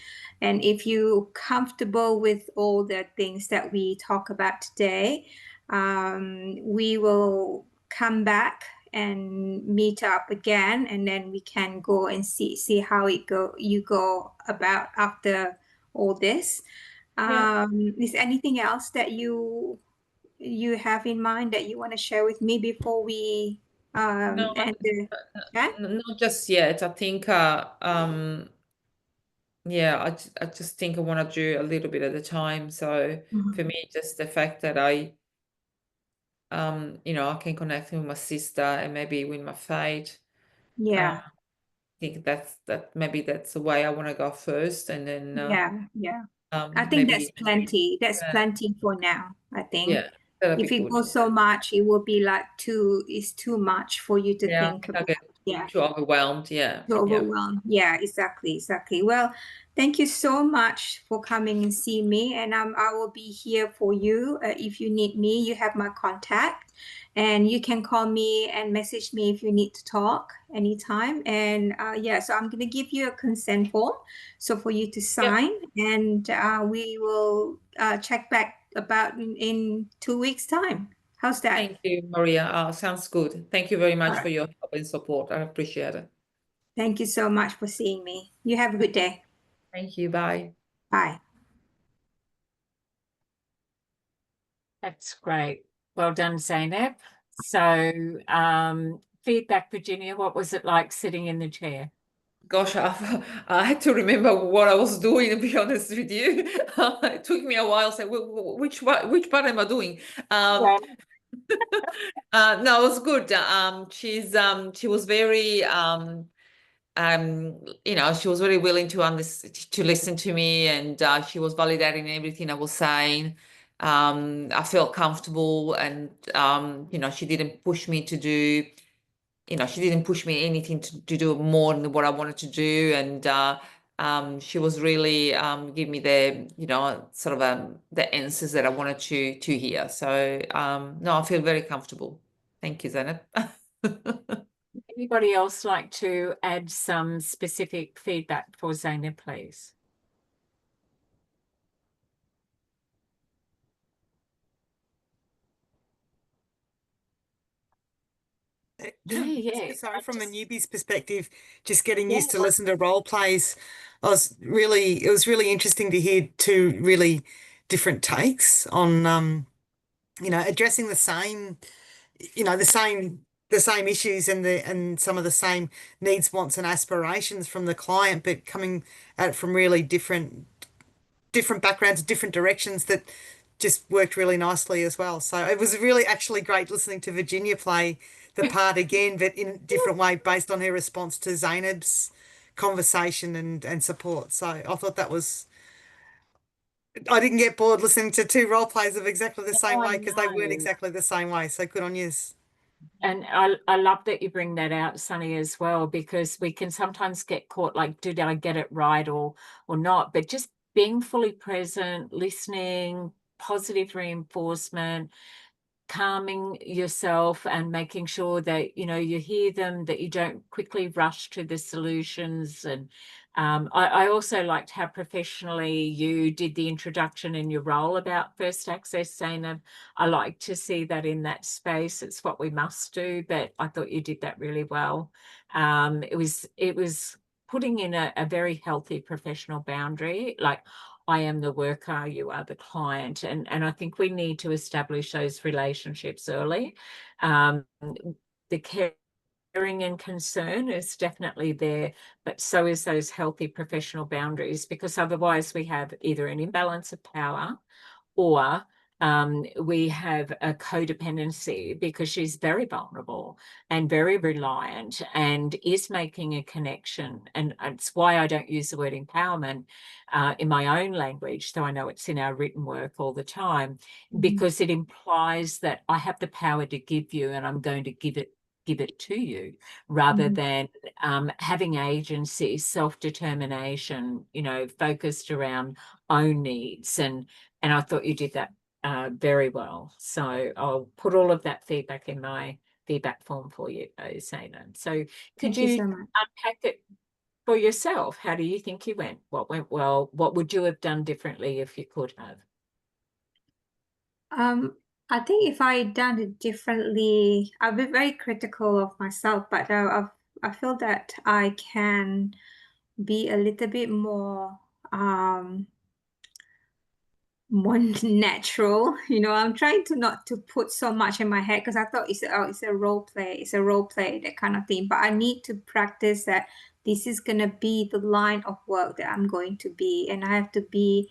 And if you're comfortable with all the things that we talk about today, we will come back and meet up again, and then we can go and see how you go about after all this. Yeah. Is there anything else that you have in mind that you want to share with me before we No, end the chat? not just yet. I think yeah, I just think I want to do a little bit at a time. So for Mhm. me, just the fact that I you know, I can connect with my sister and maybe with my fate. Yeah. I think maybe that's the way I want to go first, and then Yeah, yeah. I think that's maybe plenty. That's uh, plenty for now, I think. yeah, that'll be If it good. goes so much, it will be like it's too much for you to Yeah, I think think I about. get Yeah. too overwhelmed. Yeah, Too yeah. overwhelmed. Yeah, exactly, exactly. Well, thank you so much for coming and see me, and I will be here for you. If you need me, you have my contact, and you can call me and message me if you need to talk anytime. And yeah, so I'm gonna give you a consent form, so for you to Yeah. sign, and we will check back about in 2 weeks' time. How's that? Thank you, Maria. Sounds good. Thank you very All much for right. your help and support. I appreciate it. Thank you so much for seeing me. You have a good day. Thank you. Bye. Bye. That's great. Well done, Zainab. So, feedback, Virginia, what was it like sitting in the chair? Gosh, I had to remember what I was doing, to be honest with you. It took me a while to say, which part am I doing? Yeah. No, it was good. She was very, you know, she was very willing to listen to me, and she was validating everything I was saying. I felt comfortable, and you know, she didn't push me to do, you know, she didn't push me anything to do more than what I wanted to do. And she was really give me the, you know, sort of the answers that I wanted to hear. So no, I feel very comfortable. Thank you, Zainab. Anybody else like to add some specific feedback for Zainab, please? Yeah. Sorry, from a newbie's perspective, just getting Yeah. used to listen to role plays, it was really interesting to hear two really different takes on, you know, addressing the same, you know, the same issues and some of the same needs, wants, and aspirations from the client, but coming at it from really different backgrounds, different directions that just worked really nicely as well. So it was really actually great listening to Virginia play the part again, but in a different way based on her response to Zainab's conversation and support. So I thought that was, I didn't get bored listening to two role plays of exactly the same Oh, way because they weren't no. exactly the same way. So good on you. And I love that you bring that out, Sunny, as well, because we can sometimes get caught like, did I get it right or not? But just being fully present, listening, positive reinforcement, calming yourself and making sure that, you know, you hear them, that you don't quickly rush to the solutions. And I also liked how professionally you did the introduction in your role about First Access, Zainab. I like to see that in that space. It's what we must do, but I thought you did that really well. It was putting in a very healthy professional boundary, like, I am the worker, you are the client. And I think we need to establish those relationships early. The caring and concern is definitely there, but so is those healthy professional boundaries, because otherwise we have either an imbalance of power, or we have a codependency, because she's very vulnerable and very reliant and is making a connection. And it's why I don't use the word empowerment in my own language, though I know it's in our written work all the time, because it implies that I have the power to give you, and I'm going to give it to you, rather than having agency, self-determination, you know, focused around own needs. And I thought you did that very well. So I'll put all of that feedback in my feedback form for you, Zainab. So could Thank you you so much. unpack it for yourself? How do you think you went? What went well? What would you have done differently if you could have? I think if I had done it differently, I've been very critical of myself, but I feel that I can be a little bit more more natural. You know, I'm trying to not to put so much in my head, because I thought it's a role play, that kind of thing. But I need to practice that this is gonna be the line of work that I'm going to be, and I have to be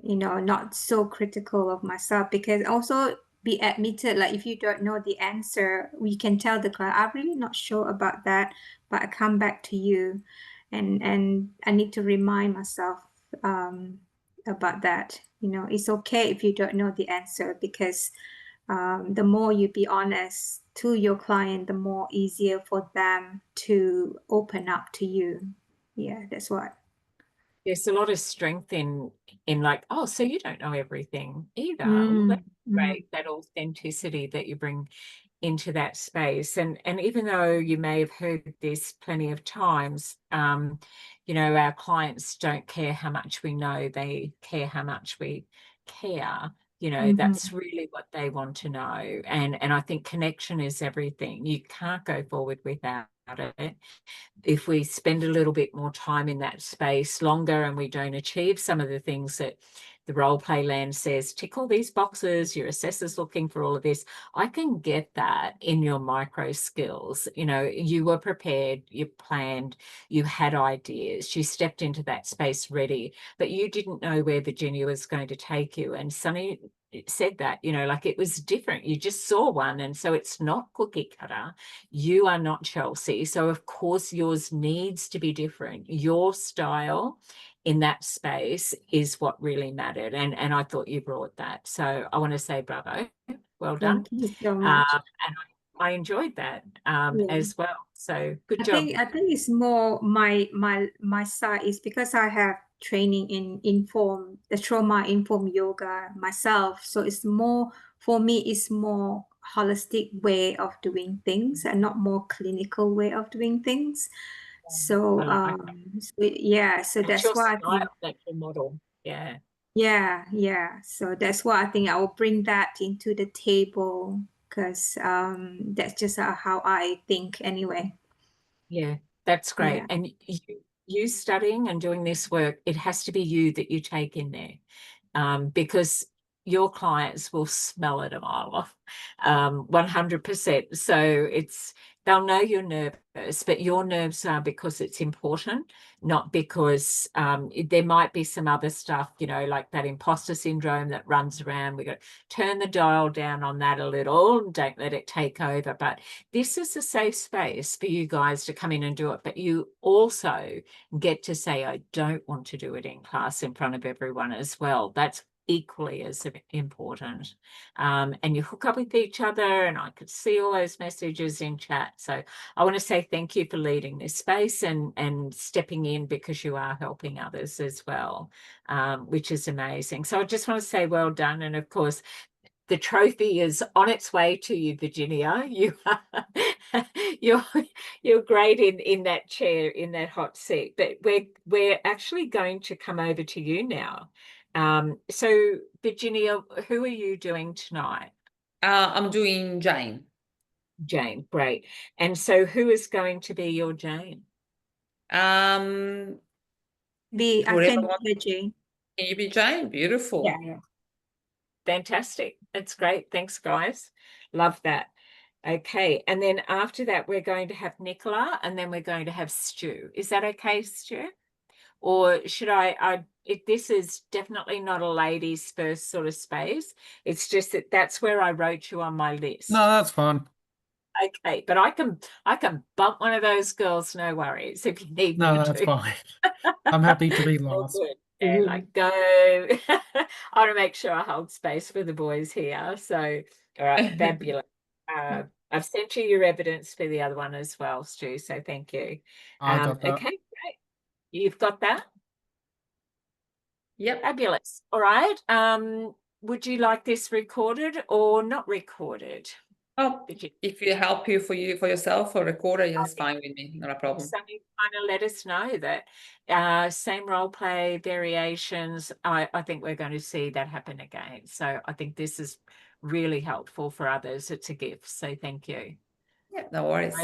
you know, not so critical of myself, because also be admitted, like if you don't know the answer, we can tell the client, I'm really not sure about that, but I come back to you. And I need to remind myself about that. You know, it's okay if you don't know the answer, because the more you be honest to your client, the more easier for them to open up to you. Yeah, that's what. There's a lot of strength in like, oh, so you don't know everything either. Well, that's great, that authenticity that you bring into that space. And even though you may have heard this plenty of times, you know, our clients don't care how much we know, they care how much we care. You know, that's really what they want to know. And I think connection is everything. You can't go forward without it. If we spend a little bit more time in that space longer and we don't achieve some of the things that the role play land says, tick all these boxes, your assessor's looking for all of this, I can get that in your micro skills. You know, you were prepared, you planned, you had ideas, you stepped into that space ready, but you didn't know where Virginia was going to take you. And Sunny said that, you know, like, it was different. You just saw one, and so it's not cookie cutter. You are not Chelsea, so of course yours needs to be different. Your style in that space is what really mattered, and I thought you brought that. So I want to say bravo, well done. Thank you so much. And I enjoyed that Yeah. as well. So good job. I think it's more my side is because I have training in the trauma informed yoga myself. So it's more, for me, it's more holistic way of doing things and not more clinical way of doing things. So I like yeah, so that's that's your why I think, style, that's your model. Yeah. yeah. So that's why I think I will bring that into the table, because that's just how I think anyway. Yeah, that's great. Yeah. And you studying and doing this work, it has to be you that you take in there, because your clients will smell it a mile off, 100%. So they'll know you're nervous, but your nerves are because it's important, not because there might be some other stuff, you know, like that imposter syndrome that runs around. We got to turn the dial down on that a little, don't let it take over. But this is a safe space for you guys to come in and do it. But you also get to say, I don't want to do it in class in front of everyone as well. That's equally as important. And you hook up with each other, and I could see all those messages in chat. So I want to say thank you for leading this space and stepping in, because you are helping others as well, which is amazing. So I just want to say well done. And of course, the trophy is on its way to you, Virginia. You are, you're great in that chair, in that hot seat. But we're actually going to come over to you now. So Virginia, who are you doing tonight? I'm doing Jane. Jane, great. And so who is going to be your Jane? Um, I whoever can wants, be Jane. can you be Jane? Beautiful. Yeah. Fantastic. That's great. Thanks, guys. Love that. Okay. And then after that, we're going to have Nicola, and then we're going to have Stu. Is that okay, Stu? Or should this is definitely not a ladies first sort of space. It's just that's where I wrote you on my list. No, that's fine. Okay, but I can bump one of those girls, no worries, if you need No, me that's to. fine. I'm happy to be All last. good. Yeah, like go. I want to make sure I hold space for the boys here. So, all right, fabulous. I've sent you your evidence for the other one as well, Stu. So thank you. I got that. Okay, great. You've got that? Yep. Fabulous. All right. Would you like this recorded or not recorded? Oh, if you help you for yourself or recorder, that's fine with me, not a problem. So you kind of let us know that same role play variations. I think we're going to see that happen again. So I think this is really helpful for others. It's a gift. So thank you. Yeah, no worries.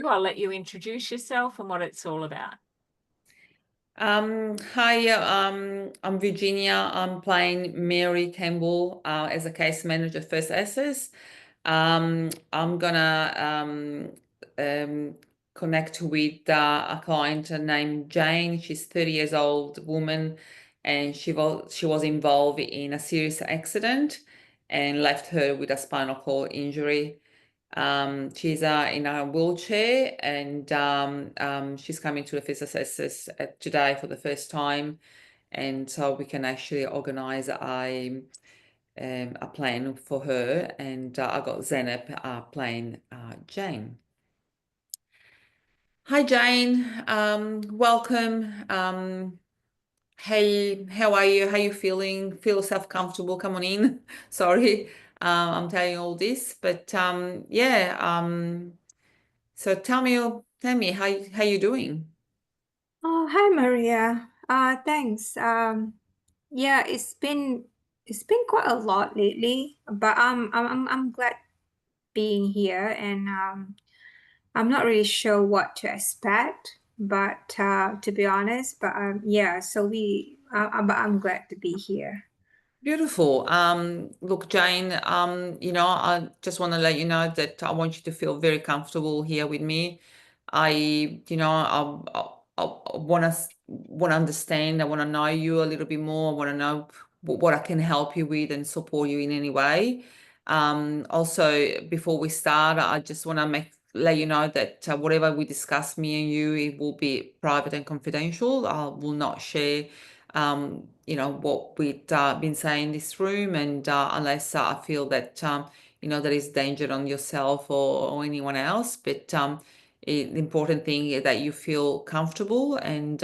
I'll let you introduce yourself and what it's all about. Hi, I'm Virginia. I'm playing Mary Campbell as a case manager, First Access. I'm gonna connect with a client named Jane. She's 30 years old woman, and she was involved in a serious accident and left her with a spinal cord injury. She's in a wheelchair, and she's coming to the First Access today for the first time, and so we can actually organize a plan for her, and I got Zeynep playing Jane. Hi Jane, welcome. Hey, how are you? How you feeling? Feel yourself comfortable? Come on in. Sorry, I'm telling you all this, but yeah. So tell me how you doing? Oh, hi Maria. Thanks. Yeah, it's been quite a lot lately, but I'm glad being here, and I'm not really sure what to expect, but to be honest, but yeah, so but I'm glad to be here. Beautiful. Look, Jane, I just want to let you know that I want you to feel very comfortable here with me. I want to understand. I want to know you a little bit more. I want to know what I can help you with and support you in any way. Also, before we start, I just want to let you know that whatever we discuss, me and you, it will be private and confidential. I will not share what we've been saying in this room, and unless I feel that there is danger on yourself or anyone else. But the important thing is that you feel comfortable, and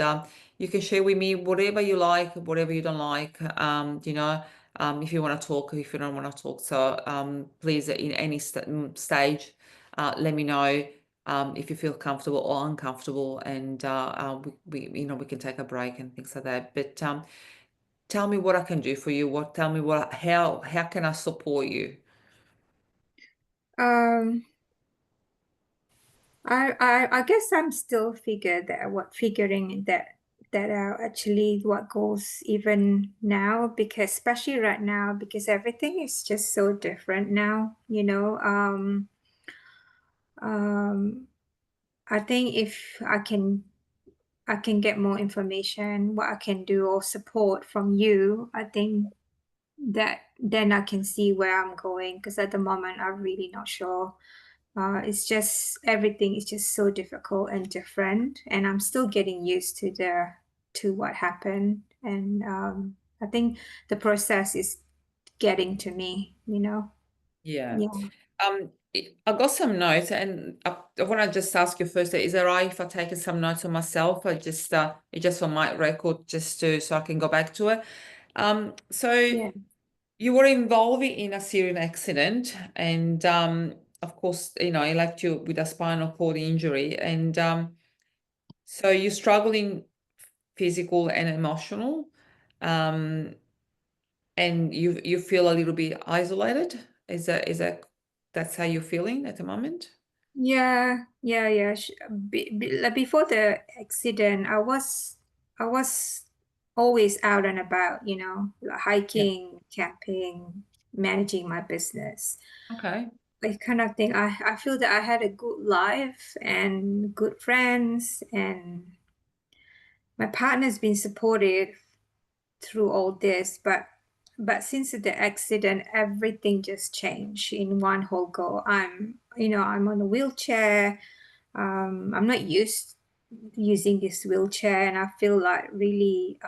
you can share with me whatever you like, whatever you don't like. If you want to talk, if you don't want to talk. So please, in any stage, let me know. If you feel comfortable or uncomfortable, and we can take a break and things like that. But tell me what I can do for you. How can I support you? I guess I'm still figuring that out, actually, what goes even now, because especially right now, because everything is just so different now, I think if I can get more information, what I can do or support from you, I think that then I can see where I'm going, because at the moment I'm really not sure. It's just everything is just so difficult and different, and I'm still getting used to what happened. And I think the process is getting to me, you know. Yeah. Yeah. I got some notes, and I want to just ask you first, is it right if I take some notes on myself? I just it's just for my record, just to so I can go back to it. So Yeah. you were involved in a serious accident, and of course, you know, it left you with a spinal cord injury, and so you're struggling physical and emotional, and you feel a little bit isolated. Is that that's how you're feeling at the moment? Yeah, yeah, yeah. Like before the accident, I was always out and about, you know, like Yeah. hiking, camping, managing my business. Okay. Like kind of thing. I feel that I had a good life and good friends, and my partner's been supportive through all this, but since the accident, everything just changed in one whole go. I'm on a wheelchair. I'm not used using this wheelchair, and I feel like really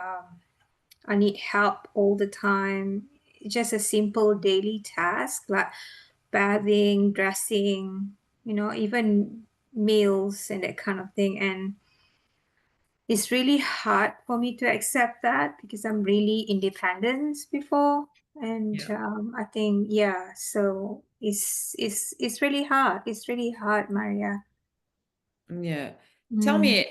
I need help all the time. Just a simple daily task like bathing, dressing, you know, even meals and that kind of thing. And it's really hard for me to accept that because I'm really independent before. And Yeah. I think, yeah, so it's really hard. It's really hard, Maria. Yeah. Tell Mm. me,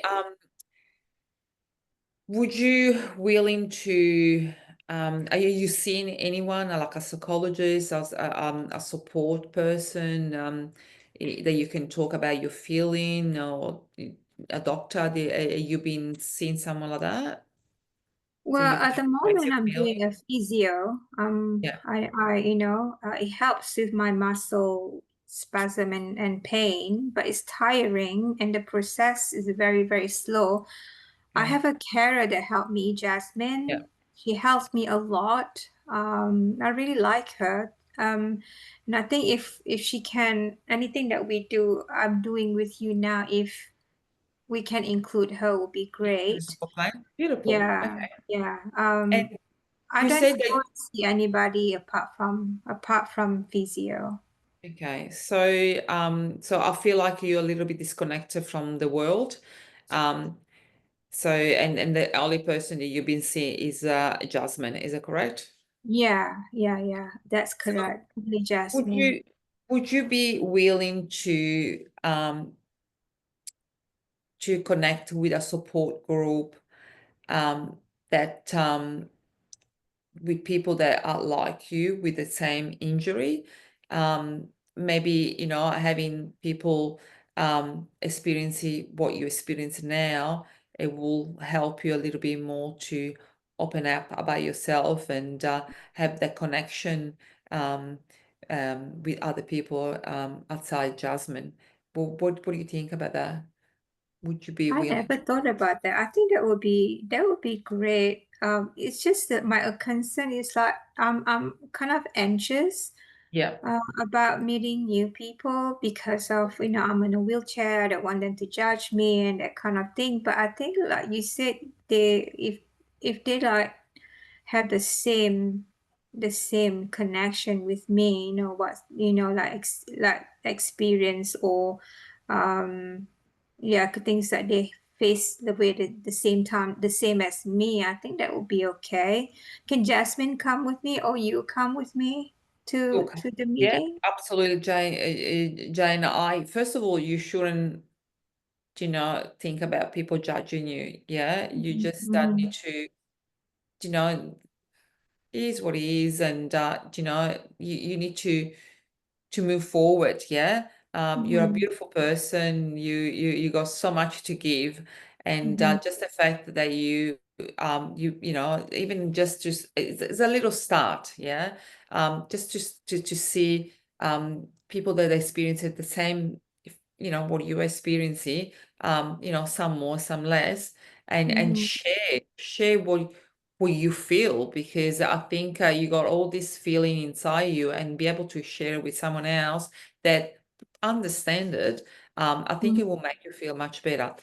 would you willing to are you seeing anyone like a psychologist, as a support person, that you can talk about your feeling, or a doctor? Are you been seeing someone like that? So Well, you can at the express moment, your I'm feeling? doing a physio. Yeah. You know, it helps with my muscle spasm and pain, but it's tiring, and the process is very, very slow. I Okay. have a carer that helped me, Yeah. Jasmine. She helps me a lot. I really like her. And I think if she can, anything that we do, I'm doing with you now, if we can include her, would be great. Support plan. Beautiful. Yeah, Okay. yeah. And I you don't said go that. and see anybody apart from physio. Okay, so so I feel like you're a little bit disconnected from the world. So and the only person that you've been seeing is Jasmine, is that correct? Yeah, yeah, yeah. That's So correct. Only would Jasmine. you be willing to connect with a support group that with people that are like you with the same injury? Maybe, you know, having people experiencing what you experience now, it will help you a little bit more to open up about yourself and have that connection um, with other people outside Jasmine. What do you think about that? Would you be I willing never to? thought about that. I think that would be great. It's just that my concern is like I'm kind of anxious Yeah. about meeting new people because of, you know, I'm in a wheelchair. I don't want them to judge me and that kind of thing. But I think, like you said, if they like have the same connection with me, you know, what, you know, like experience or yeah, things that they face the way the same time, the same as me, I think that would be okay. Can Jasmine come with me, or you come with me Okay. to the Yeah, meeting? absolutely, Jane. Jane, I first of all, you shouldn't, you know, think about people judging you. Yeah, you just need Mhm. to, you know, it is what it is, and you know, you need to move forward. Yeah. You're a Mhm. beautiful person. You got so much to give, and Mhm. just the fact that you know, even just it's a little start. Yeah. Just to see people that experience it the same, you know, what you're experiencing. You know, some more, some less, and Mhm. share what you feel, because I think you got all this feeling inside you, and be able to share it with someone else that understand it. I think Mhm. it will make you feel much better.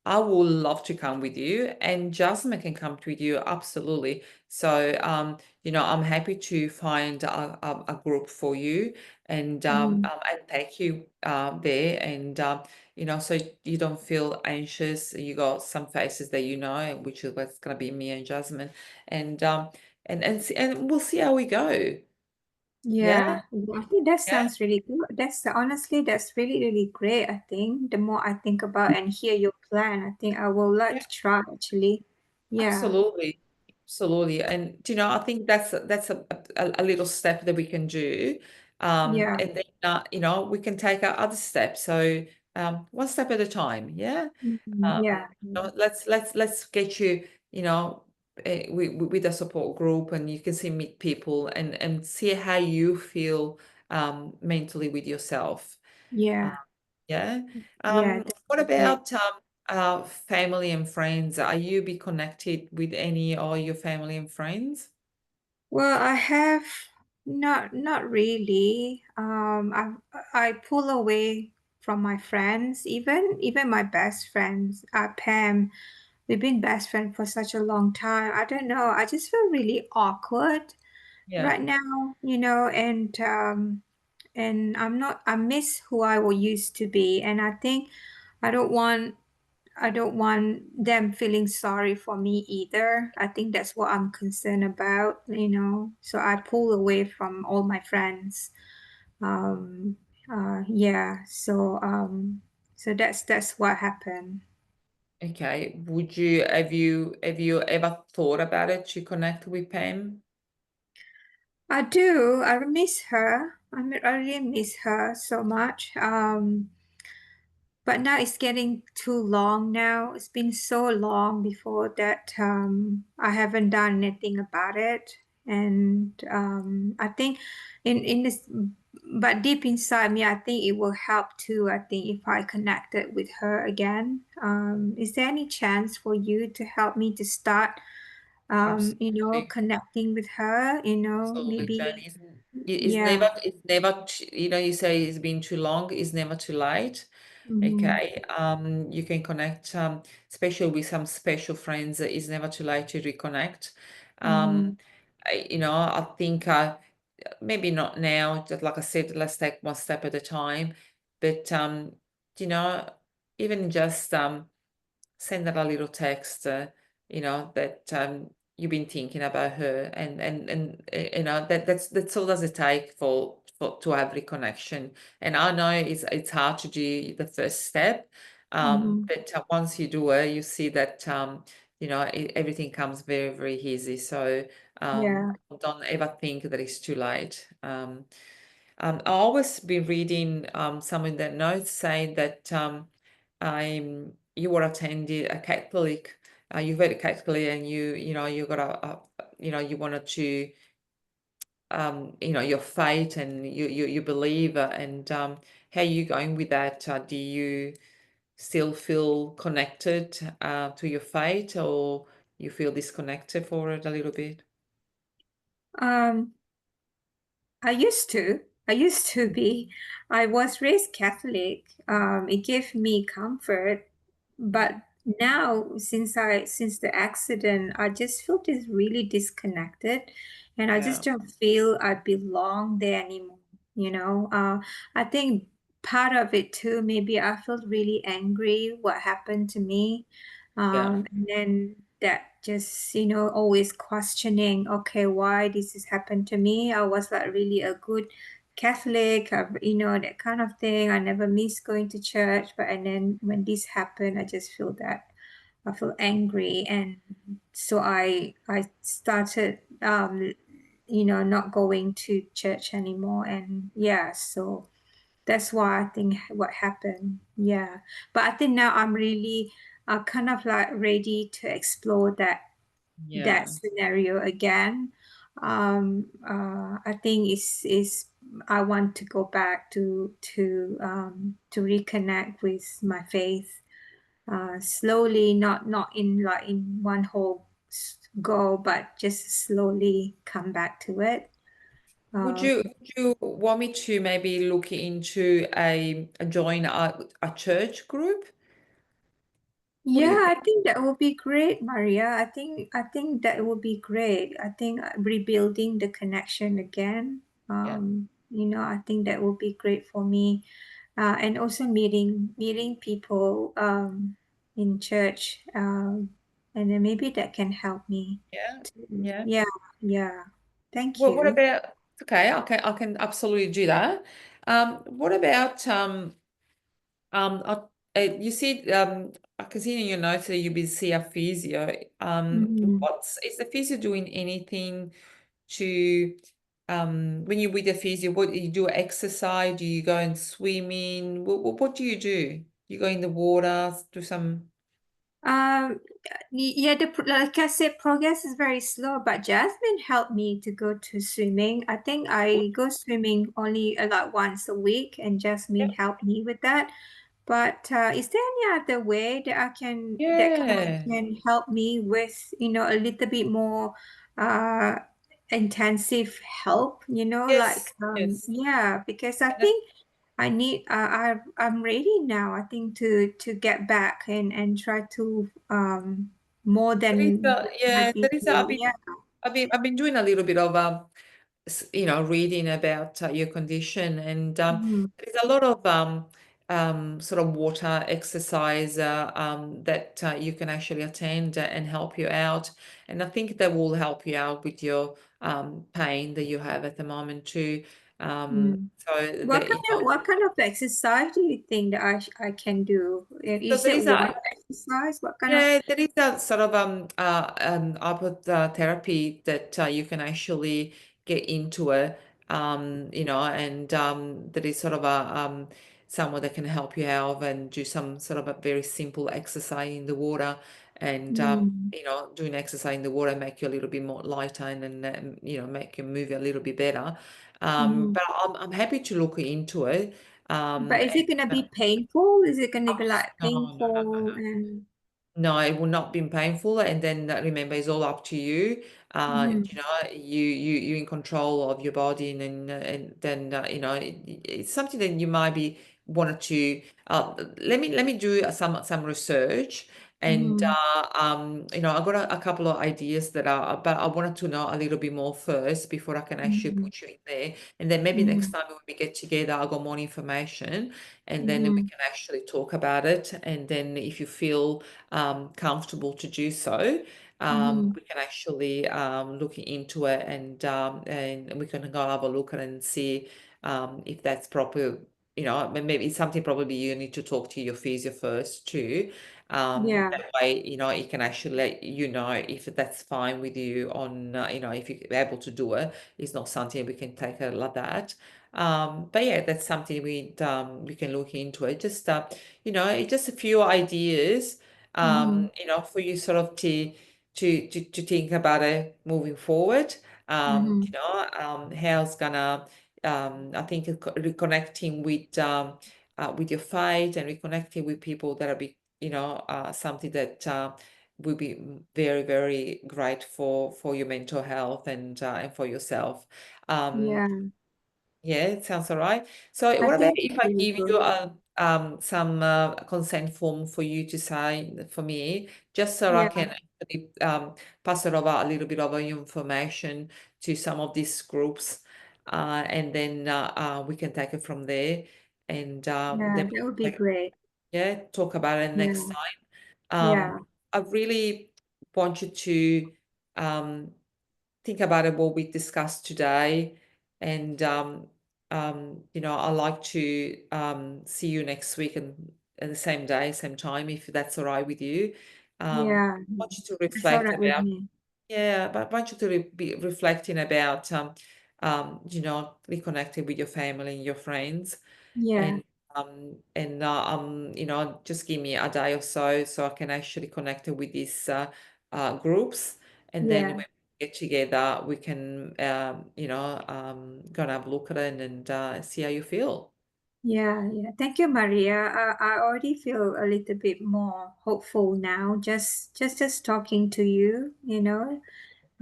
I would love to come with you, and Jasmine can come with you, absolutely. So, I'm happy to find a group for you and take you there, and so you don't feel anxious. You got some faces that which is what's gonna be me and Jasmine, and and we'll see how we go. Yeah, Yeah, I think that yeah, sounds really good. That's really, really great. I think the more I think about and hear your plan, I think I will like yeah. to try actually. Yeah, Absolutely, absolutely, and I think that's a little step that we can do, yeah, and then we can take our other steps. So one step at a time. Yeah, yeah, let's get you with a support group, and you can meet people and see how you feel mentally with yourself. yeah, Yeah. yeah, What definitely. about family and friends? Are you be connected with any or your family and friends? Well, I have not really. I pull away from my friends, even my best friends. Pam, we've been best friends for such a long time. I don't know. I just feel really awkward Yeah. right now, and I miss who I used to be, and I think I don't want I don't want them feeling sorry for me either. I think that's what I'm concerned about. So I pull away from all my friends. Um, yeah. So that's what happened. Okay. Have you ever thought about it to connect with Pam? I do. I miss her. I really miss her so much. But now it's getting too long now. It's been so long before that I haven't done anything about it. And I think in this, but deep inside me, I think it will help too. I think if I connected with her again. Is there any chance for you to help me to start, Absolutely. connecting with her? Absolutely, Jen. Maybe, It's yeah. never, you say it's been too long, it's never too late. Mm-hmm. Okay. You can connect, especially with some special friends. It's never too late to reconnect. Mm-hmm. I think maybe not now, just like I said, let's take one step at a time. But you know, even just send her a little text, that you've been thinking about her, and that's all does it take for to have reconnection. And I know it's hard to do the first step, Mm-hmm. but once you do it, you see that everything comes very, very easy. So Yeah. don't ever think that it's too late. I always been reading some in the notes saying that you were attending a Catholic, you very Catholic, and you got you wanted to your faith, and you believe, and how are you going with that? Do you still feel connected to your faith, or you feel disconnected for it a little bit? Um, I used to. I used to be. I was raised Catholic. It gave me comfort, but now since the accident, I just feel this really disconnected, and I Yeah, just don't feel I belong there anymore. I think part of it too, maybe I felt really angry what happened to me, yeah. and then that just always questioning, okay, why this has happened to me. I was like really a good Catholic, that kind of thing. I never missed going to church, and then when this happened, I just feel that I feel angry, and so I started not going to church anymore, and yeah, so that's why I think what happened. Yeah. But I think now I'm really kind of like ready to explore that Yeah. scenario again. I think is I want to go back to reconnect with my faith, slowly, not in one whole go, but just slowly come back to it. Would Um, you want me to maybe look into a join a church group? What do you Yeah, I think? think that would be great, Maria. I think that would be great. I think rebuilding the connection again. Yeah. I think that would be great for me. And also meeting people in church. And then maybe that can help me Yeah. to, Yeah. yeah, yeah. Thank Well, what you. about, okay, I can absolutely do that. What about you said I can see in your notes that you'll be see a physio. Mhm. Is the physio doing anything to when you're with the physio, what you do exercise? Do you go and swimming? What do you do? You go in the water, do some Um, yeah, like I said, progress is very slow, but Jasmine helped me to go to swimming. I think I go swimming only like once a week, and Jasmine helped me with that. But is there any other way that yeah. can help me with, a little bit more uh intensive help, like Yes, yes. yeah, because I And think I need I'm ready now, I think to get back and try to more there is than yeah, I've there been is doing. Yeah. I've been doing a little bit of reading about your condition, and Mhm. there's a lot of sort of water exercise that you can actually attend and help you out. And I think that will help you out with your pain that you have at the moment too. So What that, kind of what kind of exercise do you think that I can do? so Is there it is water a exercise? What kind of Yeah, there is a sort of output therapy that you can actually get into it, and there is sort of a someone that can help you out and do some sort of a very simple exercise in the water, and Mm, doing exercise in the water make you a little bit more lighter and make you move a little bit better. mm. But I'm happy to look into it. But is And, it gonna be painful? Is it gonna be like no, no, no, no, painful no. and No, it will not be painful. And then remember, it's all up to you. mm, You in control of your body, and then it's something that you might be wanted to. Let me do some research, and mm, I got a couple of ideas that are, but I wanted to know a little bit more first before I can actually mm, put you in there. And then maybe next mm, time when we get together, I'll got more information, and then we mm, can actually talk about it. And then if you feel comfortable to do so, mm, we can actually look into it, and we can go have a look at it and see if that's proper. Maybe it's something probably you need to talk to your physio first too. yeah, That way, it can actually let you know if that's fine with you on, if you're able to do it. It's not something we can take it like that. But yeah, that's something we can look into it. Just it's just a few ideas mm, for you sort of to think about it moving forward. mm, How it's gonna, I think reconnecting with your fight and reconnecting with people that are something that will be very, very great for your mental health and for yourself. Um, yeah. yeah, it sounds all right. So I what about think if it's I really give you good. some consent form for you to sign for me, just so I Yeah, can actually pass it over a little bit of information to some of these groups, and then we can take it from there, and yeah, then that would we be can, great. yeah, talk about it next Yeah, time. yeah, I really want you to think about it, what we discussed today. And, I'd like to see you next week and the same day, same time, if that's all right with you. yeah. I want you to That's all reflect right with about, me. yeah, but I want you to be reflecting about, reconnecting with your family and your friends, Yeah, and just give me a day or so I can actually connect it with these groups, and then when yeah. we get together, we can go and have a look at it and see how you feel. Yeah, yeah. Thank you, Maria. I already feel a little bit more hopeful now. Just talking to you.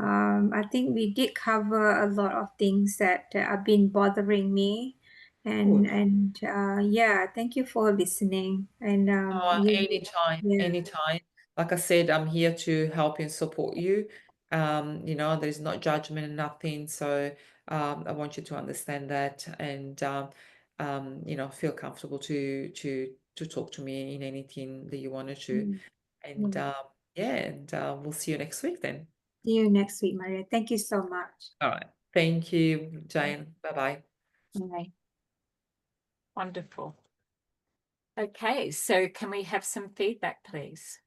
I think we did cover a lot of things that have been bothering me. And yeah, thank you for listening. And Oh, anytime, yeah. anytime. Like I said, I'm here to help and support you. You know, there's no judgment and nothing. So I want you to understand that and you know, feel comfortable to talk to me in anything that you wanted to. And yeah, and we'll see you next week then. See you next week, Maria. Thank you so much. All right. Thank you, Jane. Bye-bye. Okay. Wonderful. Okay, so can we have some feedback, please?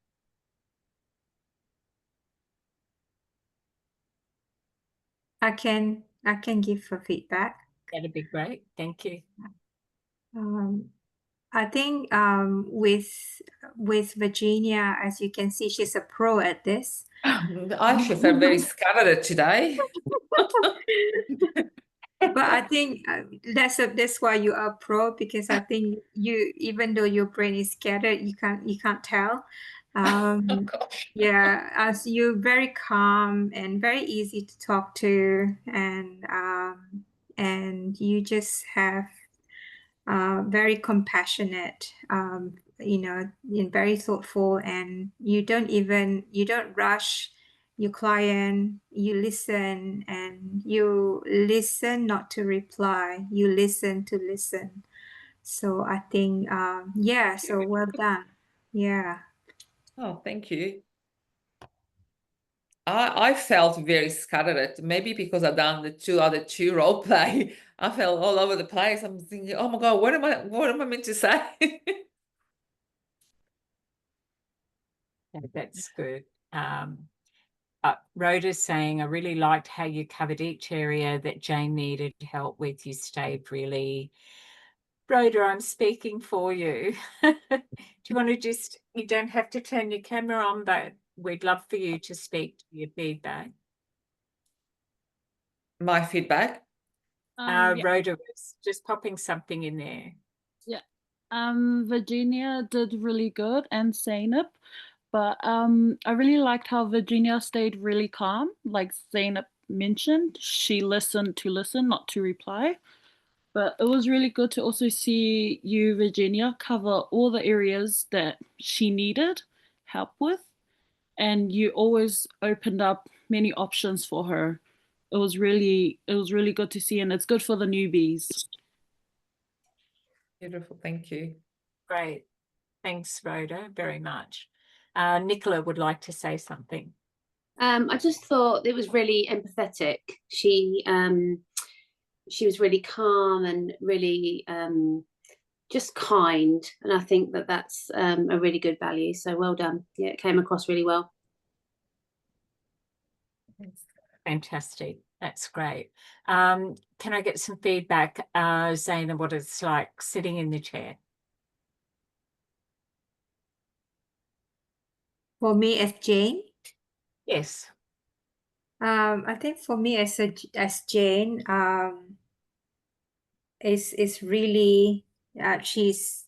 I can give her feedback. That'd be great. Thank you. I think with Virginia, as you can see, she's a pro at this. I actually felt very scattered today. But I think that's why you are pro, because I think you, even though your brain is scattered, you can't tell. Oh, gosh. Yeah, as you're very calm and very easy to talk to, and you just have very compassionate, you know, and very thoughtful, and you don't rush your client. You listen, and you listen not to reply. You listen to listen. So I think, yeah, so well done. Yeah. Oh, thank you. I felt very scattered, maybe because I've done the other two role play. I felt all over the place. I'm thinking, oh my God, what am I meant to say? Yeah, that's good. Rhoda's saying, I really liked how you covered each area that Jane needed help with. You stayed really... Rhoda, I'm speaking for you. Do you want to just, you don't have to turn your camera on, but we'd love for you to speak to your feedback. My feedback? Yeah. Rhoda was just popping something in there. Yeah. Virginia did really good, and Zainab, but I really liked how Virginia stayed really calm. Like Zainab mentioned, she listened to listen, not to reply. But it was really good to also see you, Virginia, cover all the areas that she needed help with. And you always opened up many options for her. It was really good to see, and it's good for the newbies. Beautiful, thank you. Great. Thanks, Rhoda, very much. Nicola would like to say something. I just thought it was really empathetic. She was really calm and really just kind, and I think that that's a really good value. So well done. Yeah, it came across really well. Fantastic. That's great. Can I get some feedback, Zaina, what it's like sitting in the chair? For me as Jane, Yes. I think for me as Jane, is really she's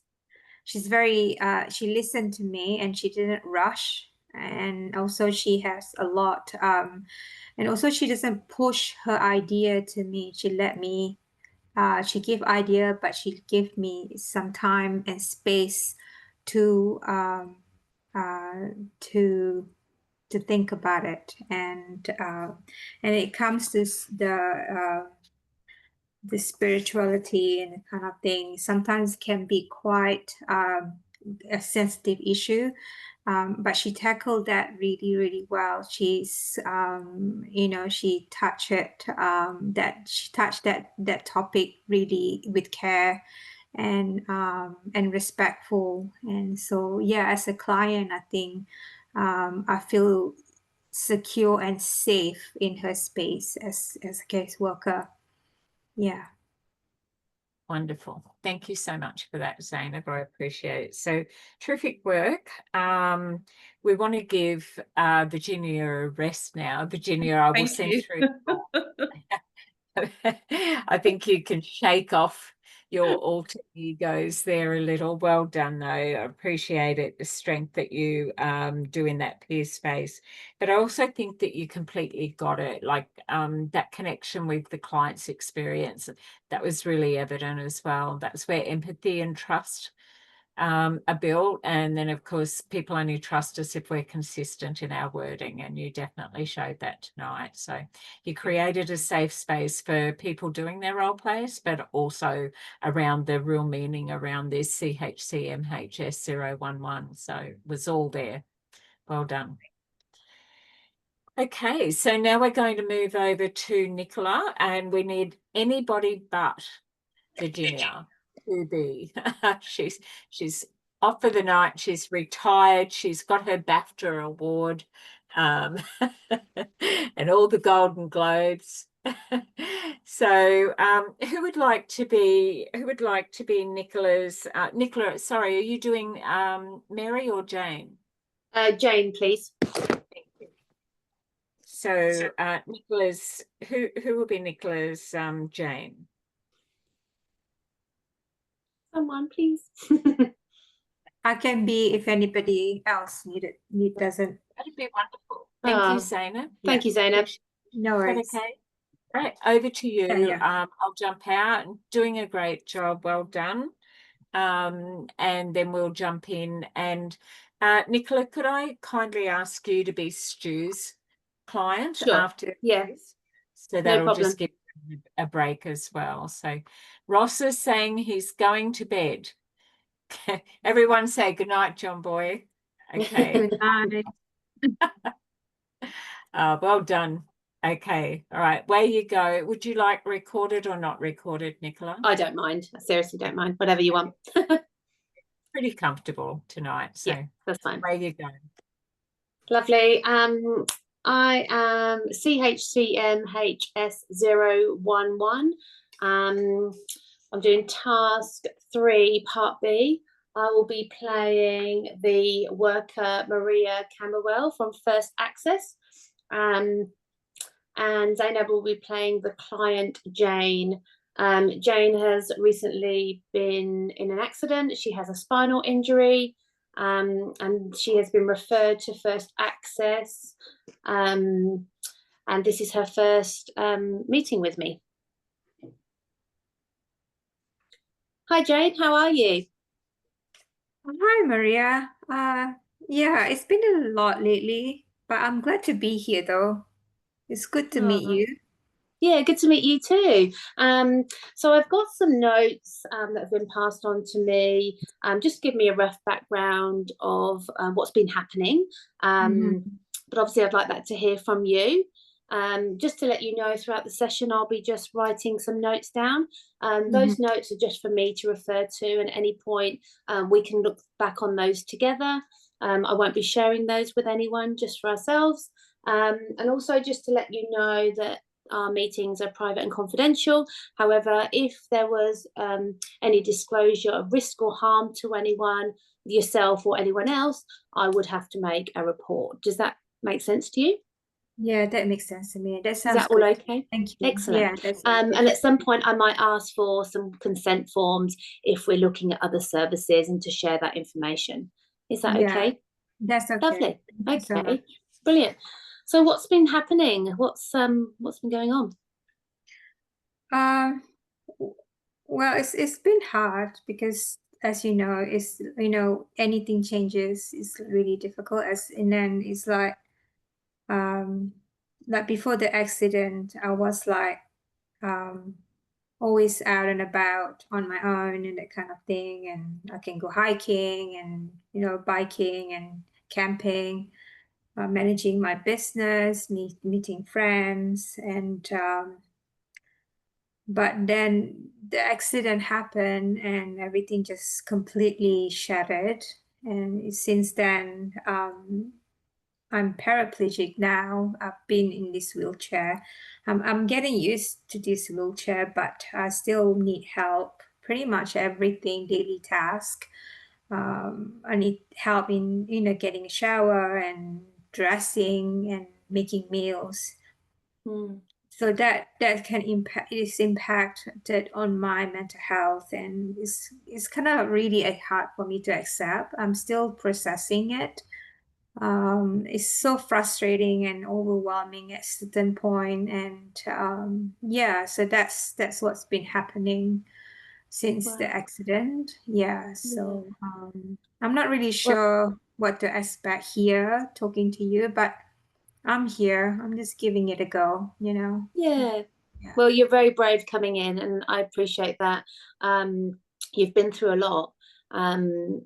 very she listened to me, and she didn't rush, and also she has a lot, and also she doesn't push her idea to me. She let me she give idea, but she give me some time and space to to think about it, and it comes to the spirituality and kind of thing. Sometimes can be quite a sensitive issue, but she tackled that really, really well. She's you know, she touched that topic really with care and respectful. And so yeah, as a client, I think I feel secure and safe in her space as a caseworker. Yeah. Wonderful. Thank you so much for that, Zainab. I appreciate it. So terrific work. We want to give Virginia a rest now. Virginia, I will Thank send you. through. I think you can shake off your alter egos there a little. Well done, though. I appreciate it, the strength that you do in that peer space. But I also think that you completely got it, like that connection with the client's experience. That was really evident as well. That's where empathy and trust are built. And then, of course, people only trust us if we're consistent in our wording, and you definitely showed that tonight. So you created a safe space for people doing their role plays, but also around the real meaning around this CHCMHS011. So it was all there. Well done. Okay, so now we're going to move over to Nicola, and we need anybody but Virginia to be. she's off for the night. She's retired. She's got her BAFTA award, and all the Golden Globes. So, who would like to be Nicola's? Nicola, sorry, are you doing Mary or Jane? Jane, please. Thank you. So, Nicola's who will be Nicola's Jane? Someone, please. I can be if anybody else doesn't. That'd be wonderful. Thank you, Zainab. Thank you, Zainab. No Is that worries. okay? Right, over to you. Yeah. I'll jump out. Doing a great job. Well done. And then we'll jump in. And Nicola, could I kindly ask you to be Stu's client Sure. after Yeah. this? So that'll problem. just give you a break as well. So Ross is saying he's going to bed. Everyone say good night, John Boy. Okay. Good night. Well done. Okay. All right. Where you go. Would you like recorded or not recorded, Nicola? I don't mind. I seriously don't mind. Whatever you want. Pretty comfortable tonight. So Yeah, that's fine. where you go. Lovely. I am CHCMHS011. I'm doing task 3, part B. I will be playing the worker Maria Camberwell from First Access. And Zainab will be playing the client Jane. Jane has recently been in an accident. She has a spinal injury. And she has been referred to First Access, and this is her first meeting with me. Hi Jane, how are you? Hi, Maria. Yeah, it's been a lot lately, but I'm glad to be here though. It's good to meet you. Yeah, good to meet you too. So I've got some notes that have been passed on to me. Just give me a rough background of what's been happening. But obviously I'd like that to hear from you. Just to let you know, throughout the session, I'll be just writing some notes down. Those notes are just for me to refer to, and at any point we can look back on those together. I won't be sharing those with anyone, just for ourselves. And also just to let you know that our meetings are private and confidential. However, if there was any disclosure of risk or harm to anyone, yourself or anyone else, I would have to make a report. Does that make sense to you? Yeah, that makes sense to me. That sounds Is that all good. okay? Thank you. Excellent. Yeah, that's and at some point I might ask for some consent forms if we're looking at other services and to share that information. Is that okay? That's okay. Lovely. Thank you so Okay, much. brilliant. So what's been happening? What's been going on? Well, it's been hard because, as you know, anything changes is really difficult. And then it's like before the accident, I was like always out and about on my own and that kind of thing, and I can go hiking and biking and camping, managing my business, meeting friends, and but then the accident happened and everything just completely shattered. And since then, I'm paraplegic now. I've been in this wheelchair. I'm getting used to this wheelchair, but I still need help. Pretty much everything, daily task. I need help in getting a shower and dressing and making meals. So that can impacted on my mental health, and it's kind of really hard for me to accept. I'm still processing it. It's so frustrating and overwhelming at certain point, and yeah, so that's what's been happening since the Wow. accident. Yeah, Yeah. so I'm not really Well, sure what to expect here talking to you, but I'm here. I'm just giving it a go, you know. yeah. Yeah. Well, you're very brave coming in, and I appreciate that. You've been through a lot, and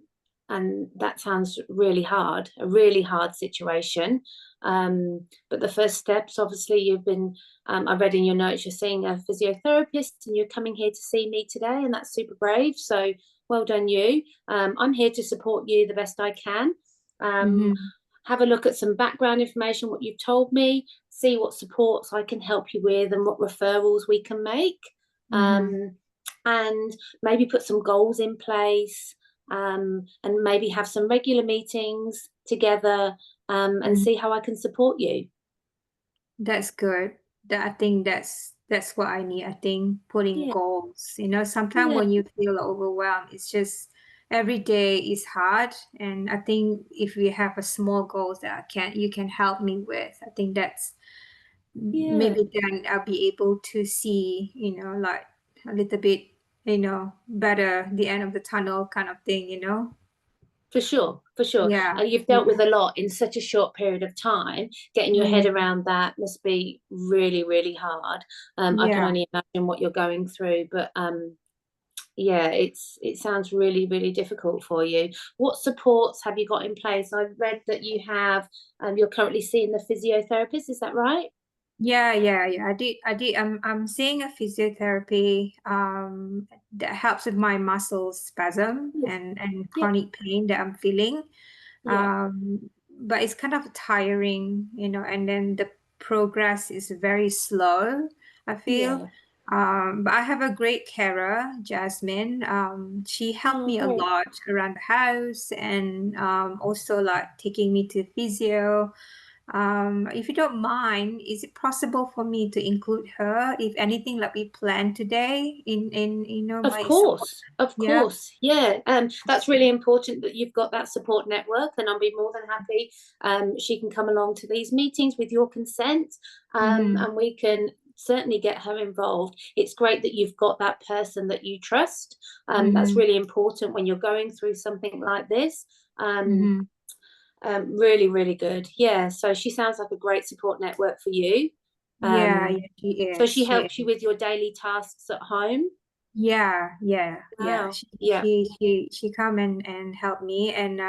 that sounds really hard, a really hard situation. But the first steps, obviously, you've been, I read in your notes, you're seeing a physiotherapist and you're coming here to see me today, and that's super brave. So well done, you. I'm here to support you the best I can. Have a look at some background information, what you've told me, see what supports I can help you with and what referrals we can make. And maybe put some goals in place, and maybe have some regular meetings together, and see how I can support you. That's good. I think that's what I need. I think putting Yeah. goals. You know, sometimes Yeah. when you feel overwhelmed, it's just every day is hard. And I think if we have a small goals that you can help me with, I think that's maybe then I'll be able to see, you know, like a little bit, you know, better the end of the tunnel kind of thing, you know. For sure, for sure. Yeah. You've dealt with a lot in such a short period of time. Getting your head around that must be really, really hard. I can Yeah. only imagine what you're going through, but yeah, it sounds really, really difficult for you. What supports have you got in place? I've read that you have, you're currently seeing the physiotherapist, is that right? Yeah. I did. I'm seeing a physiotherapy that helps with my muscle spasm and Yeah. chronic pain that I'm feeling. Yeah. But it's kind of tiring, you know, and then the progress is very slow, I feel. Yeah. But I have a great carer, Jasmine. She helped Oh, me a great. lot around the house, and also like taking me to physio. If you don't mind, is it possible for me to include her if anything like we planned today in you know Of my support? course, of Yeah. course, yeah. That's really important that you've got that support network, and I'll be more than happy. She can come along to these meetings with your consent, and we can certainly get her involved. It's great that you've got that person that you trust. That's really important when you're going through something like this. Really, really good. Yeah. So she sounds like a great support network for you. Yeah, she So is. she She helps you is. with your daily tasks at home. Yeah. Wow. She Yeah. she come and help me, and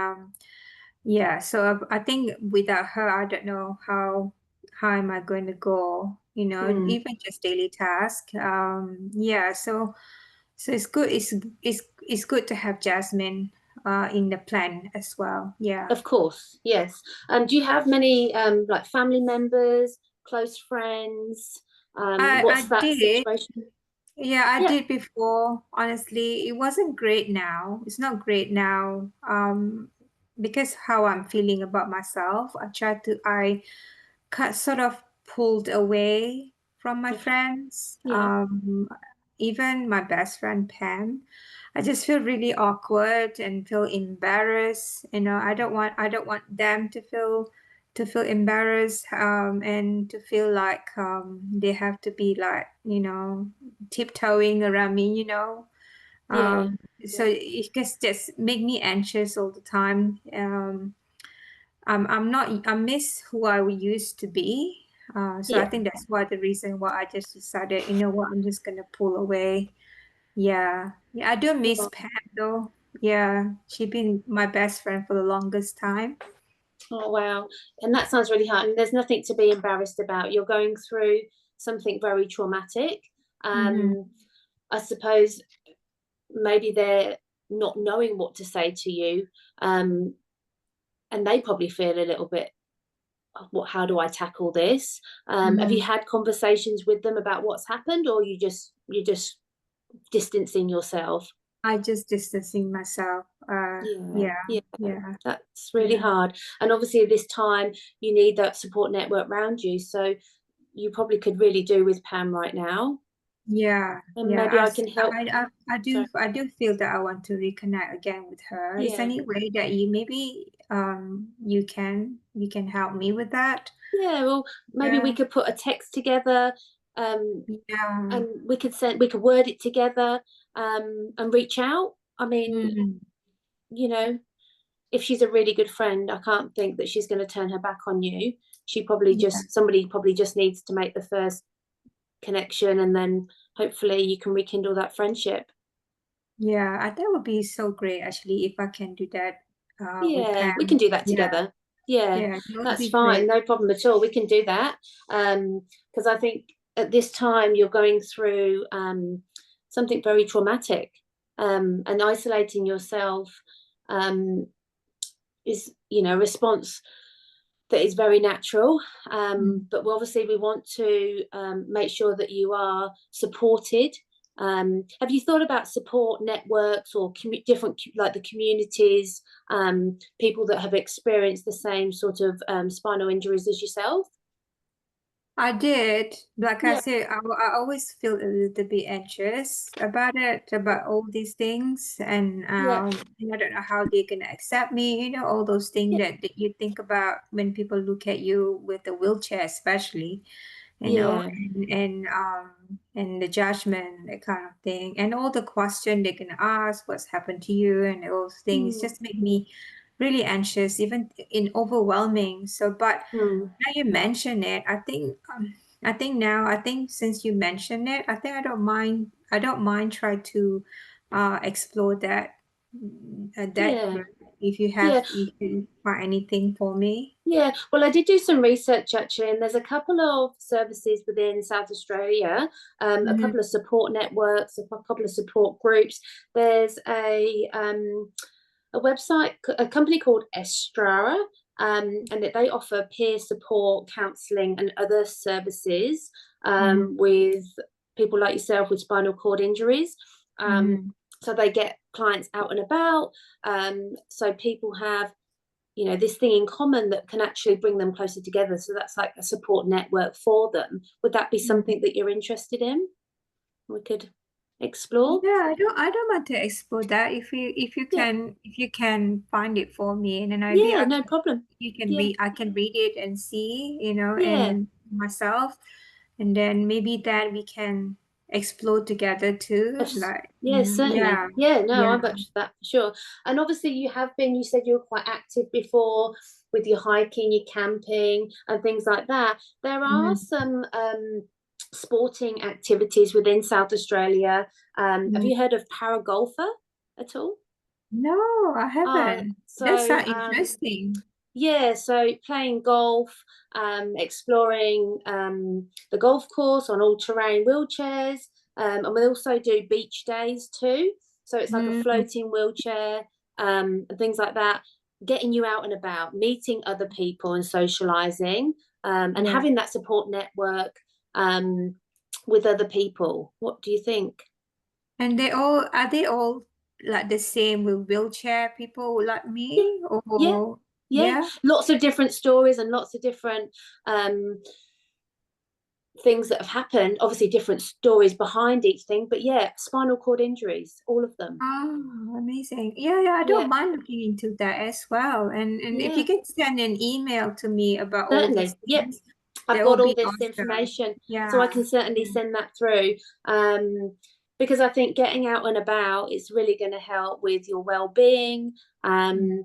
yeah. So I think without her, I don't know how am I going to go. You know, even just daily task. Yeah. So it's good. It's good to have Jasmine in the plan as well. Yeah. Of course, yes. Do you have many like family members, close friends? What's I that did. situation? Yeah, I Yeah, did before. Honestly, it wasn't great now. It's not great now. Because how I'm feeling about myself, I sort of pulled away from my okay. friends. Yeah, Even my best friend Pam. I just feel really awkward and feel embarrassed. You know, I don't want them to feel embarrassed and to feel like they have to be like, you know, tiptoeing around me, you know. yeah, So yeah, it just make me anxious all the time. I'm not I miss who I used to be. So I yeah. think that's why the reason why I just decided, you know what, I'm just gonna pull away. Yeah. I do miss Oh, Pam though. Yeah. She's been my best friend for the longest time. oh, wow. And that sounds really hard. And there's nothing to be embarrassed about. You're going through something very traumatic. I suppose maybe they're not knowing what to say to you. And they probably feel a little bit, how do I tackle this? Have you had conversations with them about what's happened, or you're just distancing yourself? I just distancing myself. Yeah, Yeah. that's really hard. And obviously, this time you need that support network around you. So you probably could really do with Pam right now. Yeah, And yeah. maybe I can help. I do feel that I want to reconnect again with her. Is there any way that you maybe you can help me with that? Yeah, well, maybe we could put a text together, Yeah. and we could word it together, and reach out. I mean, you know, if she's a really good friend, I can't think that she's going to turn her back on you. She probably somebody probably just needs to make the first connection, and then hopefully you can rekindle that friendship. Yeah, that would be so great actually if I can do that with Pam. We can do that together. Yeah, that would That's be fine. great. No problem at all. We can do that. Because I think at this time you're going through something very traumatic, and isolating yourself is, a response that is very natural. But obviously we want to make sure that you are supported. Have you thought about support networks or different, like the communities, people that have experienced the same sort of spinal injuries as yourself? I did. Like I said, I always feel a little bit anxious about it, about all these things, and I don't know how they're gonna accept me. All those things that you think about when people look at you with a wheelchair, especially. And the judgment, that kind of thing, and all the question they're gonna ask, what's happened to you, and those things just make me really anxious, even in overwhelming. So, but now you mention it, I think since you mention it, I think I don't mind try to explore that route if you can find anything for me. Yeah, well, I did do some research actually, and there's a couple of services within South Australia, a couple of support networks, a couple of support groups. There's a website, a company called Estrara, and they offer peer support, counselling, and other services with people like yourself with spinal cord injuries. So they get clients out and about. So people have this thing in common that can actually bring them closer together. So that's like a support network for them. Would that be something that you're interested in? We could explore. Yeah, I don't want to explore that. If you can find it for me, and then no problem. I can read it and see, and myself, and then maybe that we can explore together too. Certainly. I'm much for that for sure. And obviously you said you were quite active before with your hiking, your camping and things like that. There are some sporting activities within South Australia. Have you heard of paragolfer at all? No, I haven't. That sounds interesting. Yeah, so playing golf, exploring the golf course on all-terrain wheelchairs, and we also do beach days too. So it's like a floating wheelchair, and things like that, getting you out and about, meeting other people and socializing, and having that support network with other people. What do you think? And are they all like the same with wheelchair people like me? Yeah. Lots of different stories and lots of different things that have happened. Obviously different stories behind each thing, but spinal cord injuries, all of them. Oh, amazing. I don't mind looking into that as well. And if you can send an email to me about all these things, I've got all this information, so I can certainly send that through. Because I think getting out and about is really going to help with your well-being, and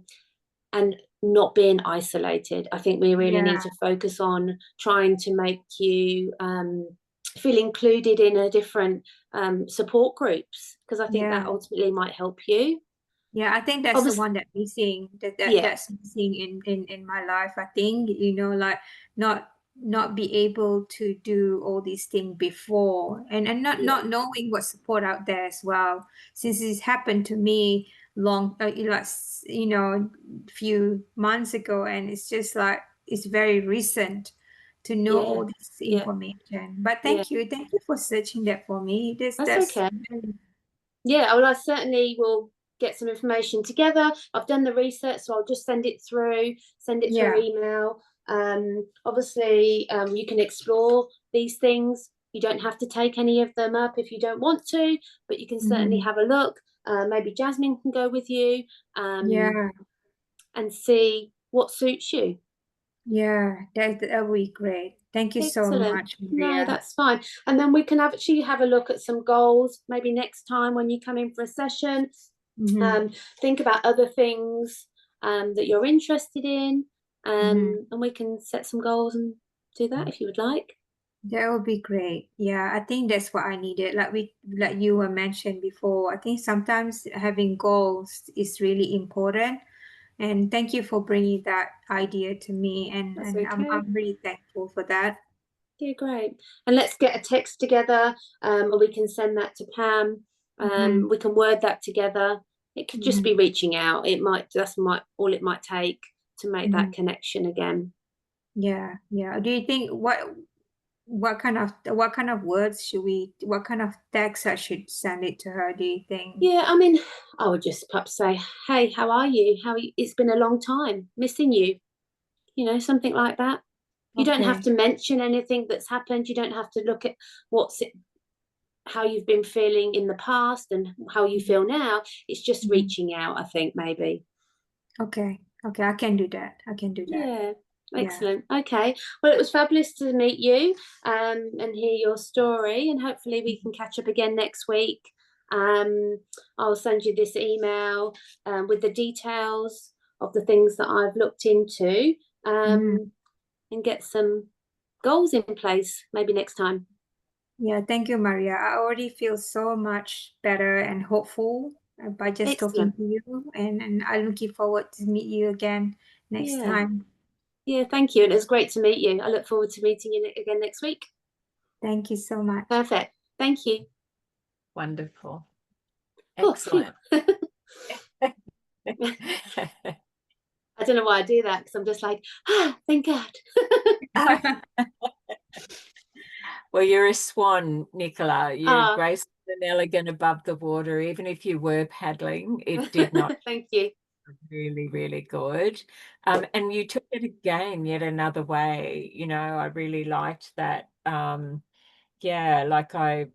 not being isolated. I think we really need to focus on trying to make you feel included in a different support groups, because I think that ultimately might help you. I think that's the one that missing. That's missing in my life. I think like not be able to do all these things before, and not knowing what support out there as well, since it's happened to me few months ago, and it's just like it's very recent to know all this information. But thank you for searching that for me. That's okay. Well, I certainly will get some information together. I've done the research, so I'll just send it through email. Obviously you can explore these things. You don't have to take any of them up if you don't want to, but you can certainly have a look. Maybe Jasmine can go with you Yeah, and see what suits you. yeah, that would be great. Thank you so Excellent. much, No, Maria. that's fine. And then we can actually have a look at some goals, maybe next time when you come in for a session. Think about other things that you're interested in, and we can set some goals and do that if you would like. That would be great. Yeah, I think that's what I needed. Like you were mentioned before, I think sometimes having goals is really important. And thank you for bringing that idea to me. And, That's and okay. I'm really thankful for that. Yeah, great. And let's get a text together, or we can send that to Pam. We can word that together. It could just be reaching out. That's all it might take to make that connection again. Yeah, yeah. Do you think what kind of words what kind of text I should send it to her, do you think? Yeah, I mean, I would just perhaps say, hey, how are you? It's been a long time, missing you. You know, something like that. You don't have Okay. to mention anything that's happened. You don't have to look at how you've been feeling in the past and how you feel now. It's just reaching out, I think, maybe. Okay. Okay, I can do that. Yeah. Excellent. Okay. Well, it was fabulous to meet you and hear your story, and hopefully we can catch up again next week. I'll send you this email with the details of the things that I've looked into and get some goals in place maybe next time. Yeah, thank you, Maria. I already feel so much better and hopeful by just talking Excellent. to you, and I'm looking forward to meet you again next Yeah. time. Yeah, thank you. And it was great to meet you. I look forward to meeting you again next week. Thank you so much. Perfect. Thank you. Wonderful. Oh, phew. Excellent. I don't know why I do that, because I'm just like, thank God. Well, you're a swan, Nicola. You're Ah. graceful and elegant above the water. Even if you were paddling, it did not. Thank you. Really, really good. And you took it again, yet another way. You know, I really liked that. Yeah, like I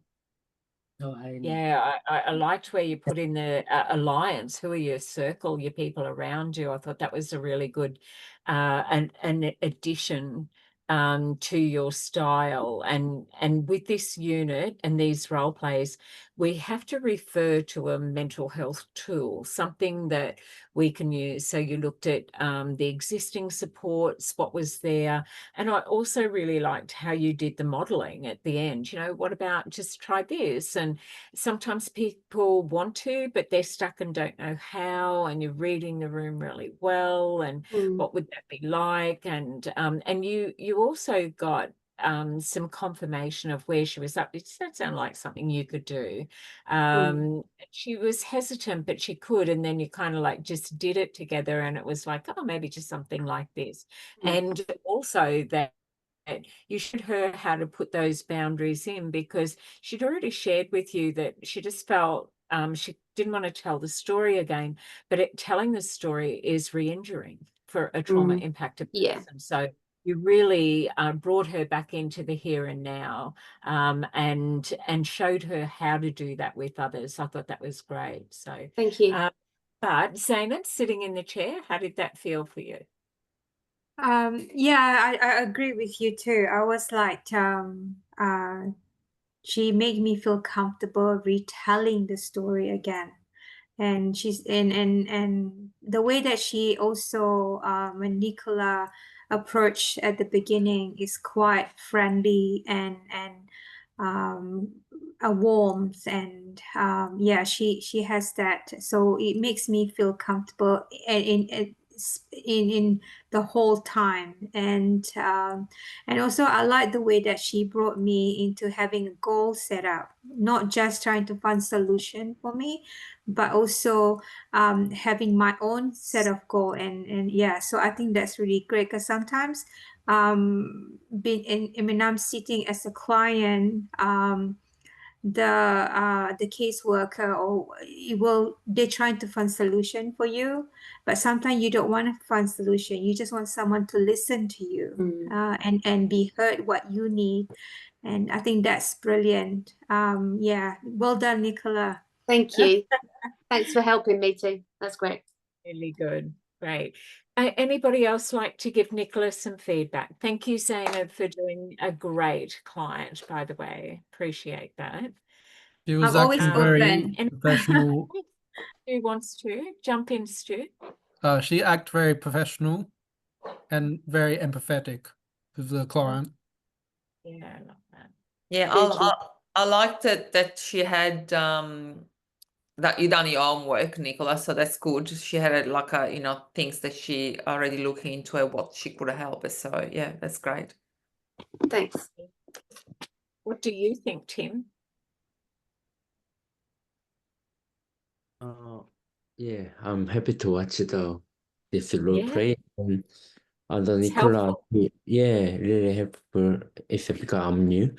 liked where you put in the alliance. Who are your circle, your people around you? I thought that was a really good an addition to your style. And with this unit and these role plays, we have to refer to a mental health tool, something that we can use. So you looked at the existing supports, what was there. And I also really liked how you did the modeling at the end. You know, what about just try this? And sometimes people want to, but they're stuck and don't know how, and you're reading the room really well, and what would that be like? And you also got some confirmation of where she was up. It does sound like something you could do. She was hesitant, but she could, and then you kind of like just did it together, and it was like, oh, maybe just something like this. And also that you showed her how to put those boundaries in, because she'd already shared with you that she just felt she didn't want to tell the story again, but telling the story is re-injuring for a trauma impacted person. So you really brought her back into the here and now, and showed her how to do that with others. I thought that was great. So thank you. But Zainab, sitting in the chair, how did that feel for you? Yeah, I agree with you too. I was like, she made me feel comfortable retelling the story again. And she's and the way that she also when Nicola approached at the beginning is quite friendly and a warmth, and yeah, she has that, so it makes me feel comfortable in the whole time. And also I like the way that she brought me into having a goal set up, not just trying to find solution for me, but also having my own set of goal. And yeah, so I think that's really great, because sometimes when I'm sitting as a client, the caseworker they're trying to find solution for you, but sometimes you don't want to find solution, you just want someone to listen to you and be heard what you need. And I think that's brilliant. Yeah, well done, Nicola. Thank you. Thanks for helping me too. That's great. Really good. Great. Anybody else like to give Nicola some feedback? Thank you, Zainab, for doing a great client, by the way. Appreciate that. She was I'm always actually very open. professional. Who wants to jump in, Stu? She acted very professional and very empathetic with the client. Yeah, I love that. Yeah, Thank you. I liked it that she had that you done your own work, Nicola. So that's good. She had like a things that she already looking into what she could help us. So yeah, that's great. Thanks. What do you think, Tim? Yeah, I'm happy to watch this role Yeah. play. And the It's Nicola, helpful. yeah, really helpful. It's because I'm new,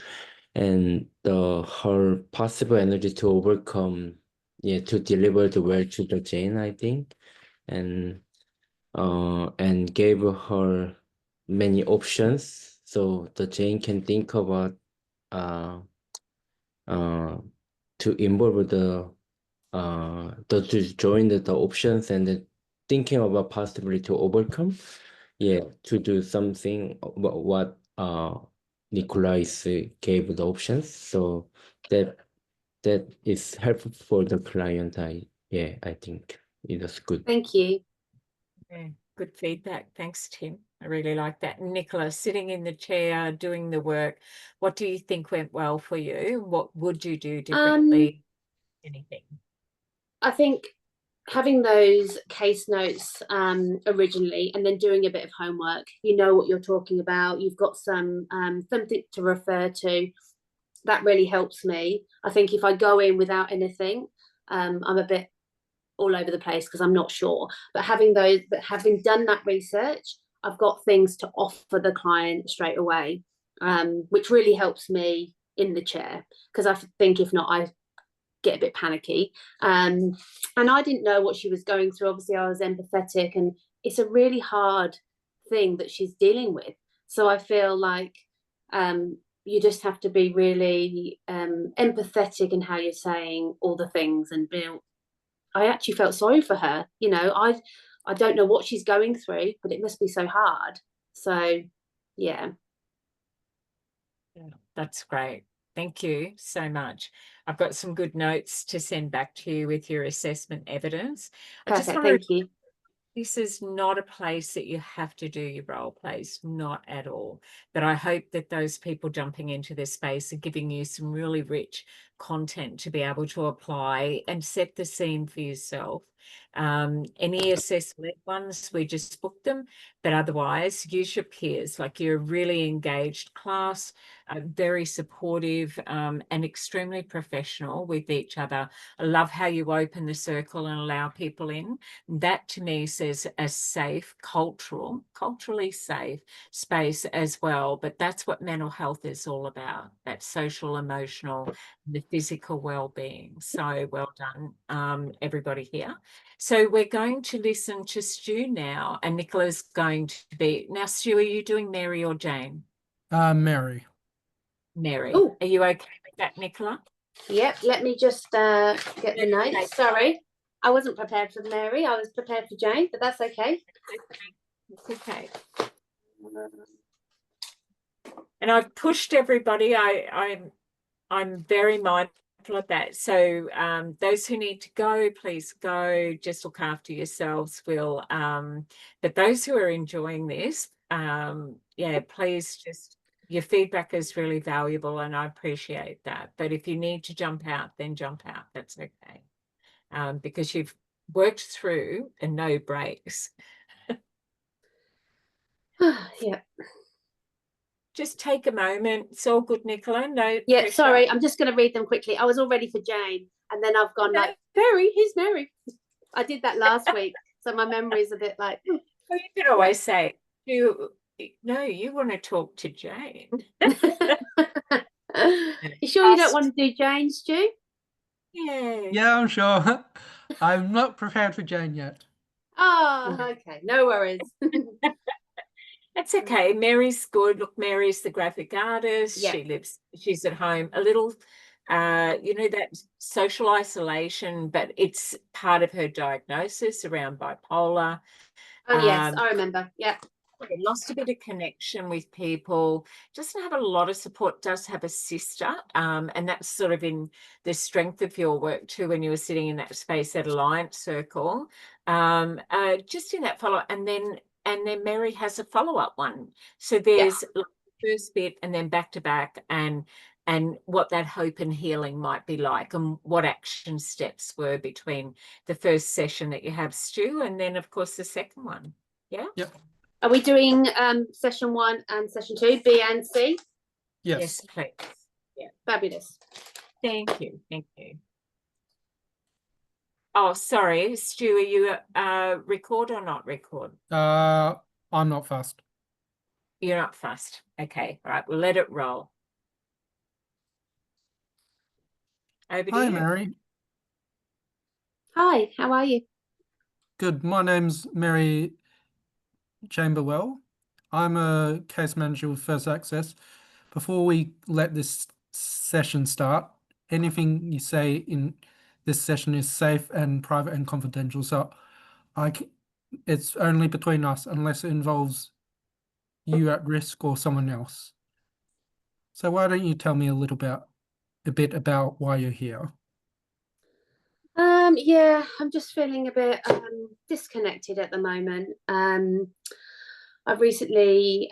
and her possible energy to overcome, to deliver the well to the Jane, I think, and gave her many options, so the Jane can think about to involve to join the options and then thinking about possibly to overcome, to do something what Nicolais gave the options, so that is helpful for the client. I think it was good. Thank you. Yeah, good feedback. Thanks, Tim. I really like that. Nicola, sitting in the chair, doing the work, what do you think went well for you? What would you do differently? Anything? I think having those case notes originally and then doing a bit of homework, you know what you're talking about, you've got some something to refer to, that really helps me. I think if I go in without anything, I'm a bit all over the place because I'm not sure, but having done that research, I've got things to offer the client straight away, which really helps me in the chair, because I think if not, I get a bit panicky. And I didn't know what she was going through. Obviously, I was empathetic, and it's a really hard thing that she's dealing with. So I feel like you just have to be really empathetic in how you're saying all the things. And I actually felt sorry for her. I don't know what she's going through, but it must be so hard. So, yeah. That's great. Thank you so much. I've got some good notes to send back to you with your assessment evidence. Perfect. Thank you. This is not a place that you have to do your role plays, not at all. But I hope that those people jumping into this space are giving you some really rich content to be able to apply and set the scene for yourself. Any assessment ones, we just book them, but otherwise use your peers. Like, you're a really engaged class, very supportive, and extremely professional with each other. I love how you open the circle and allow people in. That to me says a safe, culturally safe space as well. But that's what mental health is all about, that social, emotional, the physical well-being. So well done, everybody here. So we're going to listen to Stu now, and Nicola's going to be, now Stu, are you doing Mary or Jane? Mary. Mary. Ooh. Are you okay with that, Nicola? Yep, let me just get the notes. Sorry, I wasn't prepared for Mary. I was prepared for Jane, but that's okay. It's okay. And I've pushed everybody. I'm very mindful of that. So those who need to go, please go. Just look after yourselves. But those who are enjoying this, please just. Your feedback is really valuable, and I appreciate that. But if you need to jump out, then jump out. That's okay, because you've worked through and no breaks. Yeah. Just take a moment. It's all good, Nicola. No. Yeah. pressure. Sorry, I'm just going to read them quickly. I was all ready for Jane, and then I've gone like, Mary. Here's Mary. I did that last week, so my memory is a bit like. Well, you could always say, you want to talk to Jane. You sure you don't want to do Jane, Stu? Yeah. Yeah, I'm sure. I'm not prepared for Jane yet. Oh, okay. No worries. It's okay. Mary's good. Look, Mary's the graphic artist. Yeah. She's at home a little, that social isolation, but it's part of her diagnosis around bipolar. Oh, yes, I remember. Yeah. Lost a bit of connection with people, doesn't have a lot of support, does have a sister, and that's sort of in the strength of your work too, when you were sitting in that space at Alliance Circle, just in that follow, and then Mary has a follow-up one. So there's like the first bit and then back to back, and what that hope and healing might be like, and what action steps were between the first session that you have, Stu, and then of course the second one. Yeah. Yep. Are we doing session 1 and session 2, B and C? Yes. Please. Yeah, fabulous. Thank you. Thank you. Oh, sorry, Stu, are you record or not record? I'm not fast. You're not fast. Okay. All right. We'll let it roll. Over to Hi, you. Mary. Hi, how are you? Good. My name's Mary Chamberwell. I'm a case manager with First Access. Before we let this session start, anything you say in this session is safe and private and confidential. So it's only between us unless it involves you at risk or someone else. So why don't you tell me a bit about why you're here? Yeah, I'm just feeling a bit disconnected at the moment. I've recently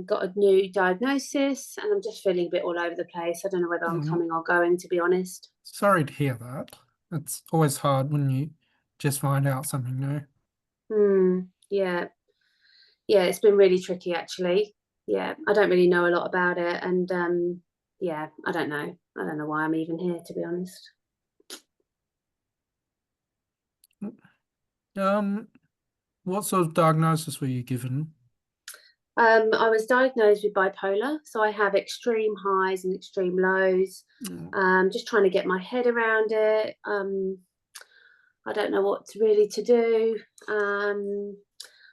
got a new diagnosis and I'm just feeling a bit all over the place. I don't know whether I'm coming or going, to be honest. Sorry to hear that. It's always hard when you just find out something new. Yeah. Yeah, it's been really tricky actually. Yeah, I don't really know a lot about it, and yeah, I don't know why I'm even here, to be honest. What sort of diagnosis were you given? I was diagnosed with bipolar, so I have extreme highs and extreme lows. Just trying to get my head around it. I don't know what really to do.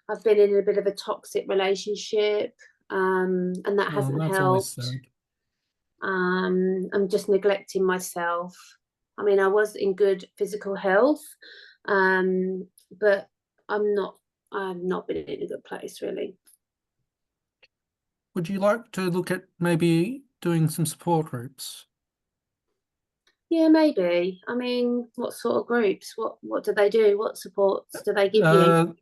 I've been in a bit of a toxic relationship, and that hasn't That's always helped. sad. I'm just neglecting myself. I mean, I was in good physical health, but I've not been in a good place, really. Would you like to look at maybe doing some support groups? Yeah, maybe. I mean, what sort of groups? What do they do? What supports do they give you?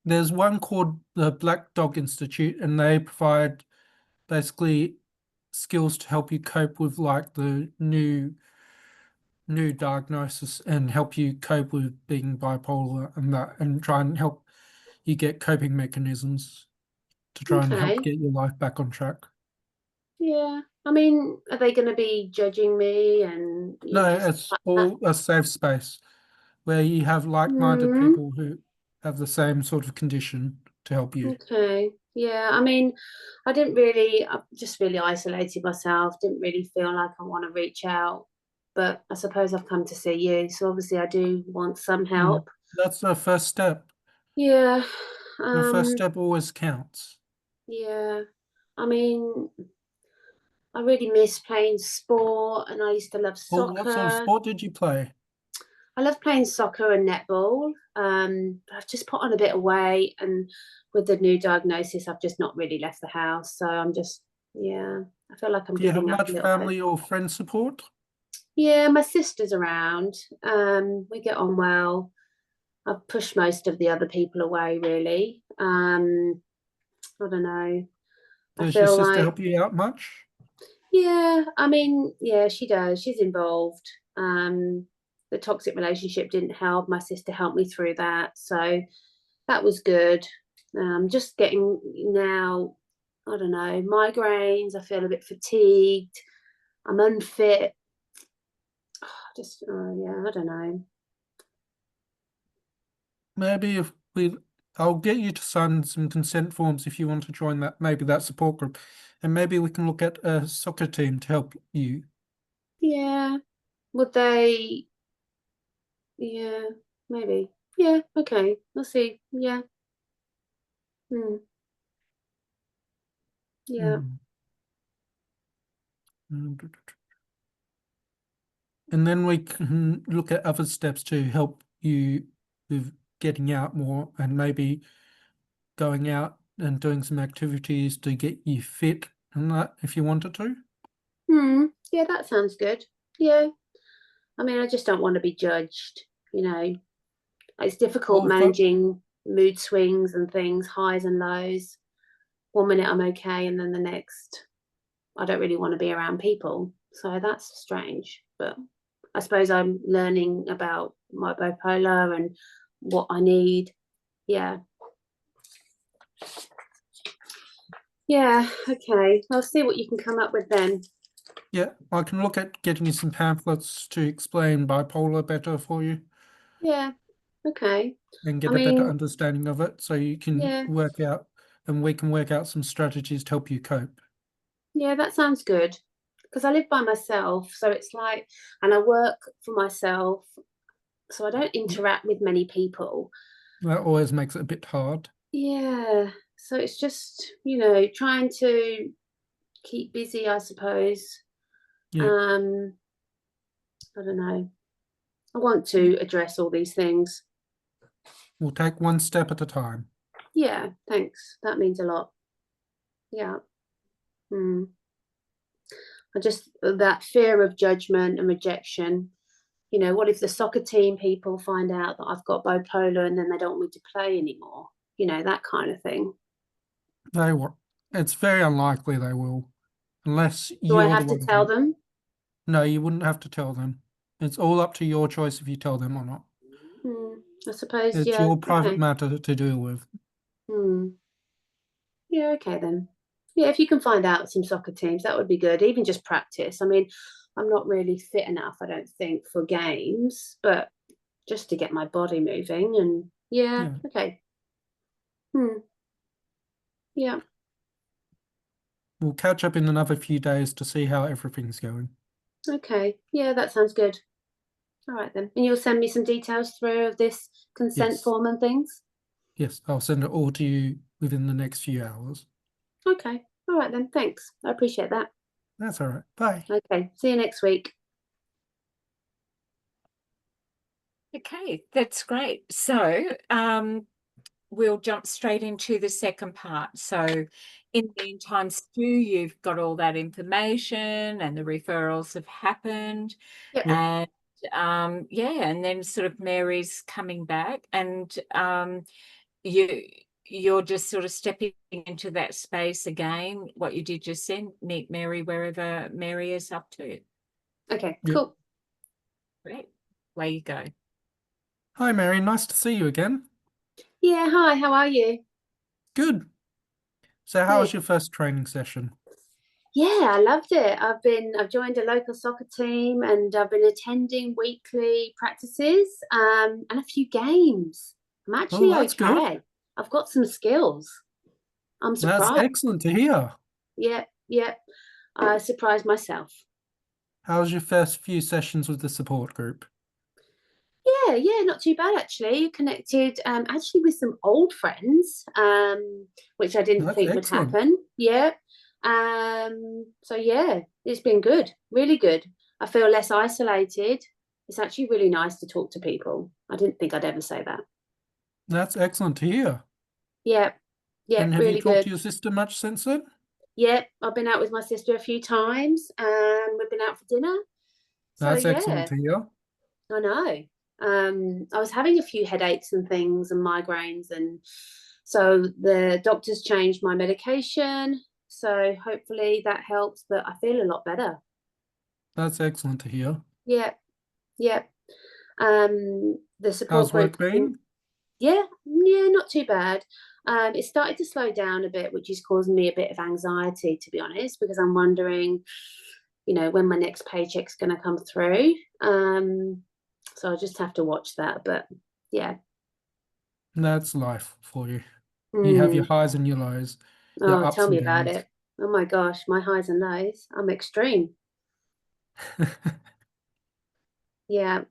There's one called the Black Dog Institute, and they provide basically skills to help you cope with like the new diagnosis and help you cope with being bipolar and that, and try and help you get coping mechanisms to try and help Okay. get your life back on track. Yeah. I mean, are they going to be judging me and No, just it's like all a safe space where you have like-minded that? people who have the same sort of condition to help you. Okay. Yeah. I mean, I just really isolated myself. Didn't really feel like I want to reach out, but I suppose I've come to see you. So obviously I do want some help. That's the first step. Yeah. The first step always counts. Yeah. I mean, I really miss playing sport, and I used to love Well, what sort of soccer. sport did you play? I love playing soccer and netball. But I've just put on a bit of weight, and with the new diagnosis, I've just not really left the house. So I'm just, yeah, I feel like I'm Do you have giving up much a little family bit. or friend support? Yeah, my sister's around. We get on well. I've pushed most of the other people away, really. I don't know. I Does your feel sister like, help you out much? yeah, I mean, yeah, she does. She's involved. The toxic relationship didn't help. My sister helped me through that. So that was good. Just getting now, I don't know, migraines. I feel a bit fatigued. I'm unfit. Just, yeah, I don't know. Maybe I'll get you to sign some consent forms if you want to join that support group, and maybe we can look at a soccer team to help you. Yeah. Would they? Yeah, maybe. Yeah, okay. We'll see. Yeah. Yeah. And then we can look at other steps to help you with getting out more and maybe going out and doing some activities to get you fit and that if you wanted to. Yeah, that sounds good. Yeah. I mean, I just don't want to be judged, you know. It's difficult Well, managing mood swings and things, highs and lows. 1 minute I'm okay, and then the next I don't really want to be around people. So that's strange. But I suppose I'm learning about my bipolar and what I need. Yeah. Yeah, okay. I'll see what you can come up with then. yeah, I can look at getting you some pamphlets to explain bipolar better for you Yeah, okay. and get I a better mean, understanding of it so you can yeah. work out and we can work out some strategies to help you cope. Yeah, that sounds good. Because I live by myself, so it's like, and I work for myself, so I don't interact with many people. That always makes it a bit hard. Yeah, so it's just, you know, trying to keep busy, I suppose. Yeah. I don't know. I want to address all these things. We'll take one step at a time. Yeah, thanks. That means a lot. Yeah. I just, that fear of judgment and rejection. You know, what if the soccer team people find out that I've got bipolar and then they don't want me to play anymore? You know, that kind of thing. They will. It's very unlikely they will, unless Do I you're the have to one. tell them? No, you wouldn't have to tell them. It's all up to your choice if you tell them or not. I suppose, It's yeah. your private Okay. matter to deal with. Yeah, okay then. Yeah, if you can find out some soccer teams, that would be good. Even just practice. I mean, I'm not really fit enough, I don't think, for games, but just to get my body moving. And yeah. Okay. Yeah. We'll catch up in another few days to see how everything's going. Okay. Yeah, that sounds good. All right then. And you'll send me some details through of this consent Yes. form and things? Yes, I'll send it all to you within the next few hours. Okay. All right then. Thanks. I appreciate that. That's all right. Bye. Okay. See you next week. Okay, that's great. So we'll jump straight into the second part. So in the meantime, Stu, you've got all that information and the referrals have happened. Yep. And yeah, and then sort of Mary's coming back and you're just sort of stepping into that space again, what you did just then, meet Mary wherever Mary is up to. Okay, Yep. cool. Great. Away you go. Hi, Mary. Nice to see you again. Yeah, hi, how are you? Good. So how was Good. your first training session? Yeah, I loved it. I've joined a local soccer team and I've been attending weekly practices and a few games. I'm actually that's good. okay. I've got some skills. I'm That's surprised. excellent to hear. Yeah. I surprised myself. How was your first few sessions with the support group? Yeah, not too bad actually. Connected actually with some old friends, which I didn't That's think would excellent. happen. Yeah. So yeah, it's been good, really good. I feel less isolated. It's actually really nice to talk to people. I didn't think I'd ever say that. That's excellent to hear. Yeah, And have really you talked good. to your sister much since then? Yeah, I've been out with my sister a few times and we've been out for dinner. So That's yeah, excellent to hear. I know. I was having a few headaches and things and migraines, and so the doctors changed my medication. So hopefully that helps, but I feel a lot better. That's excellent to hear. Yeah. The support How's work group. been? Yeah, not too bad. It started to slow down a bit, which is causing me a bit of anxiety, to be honest, because I'm wondering, you know, when my next paycheck's going to come through. So I just have to watch that. But yeah. That's life for you. You have your highs and your lows, your Oh, ups tell me and about downs. it. Oh my gosh, my highs and lows. I'm extreme. Yeah.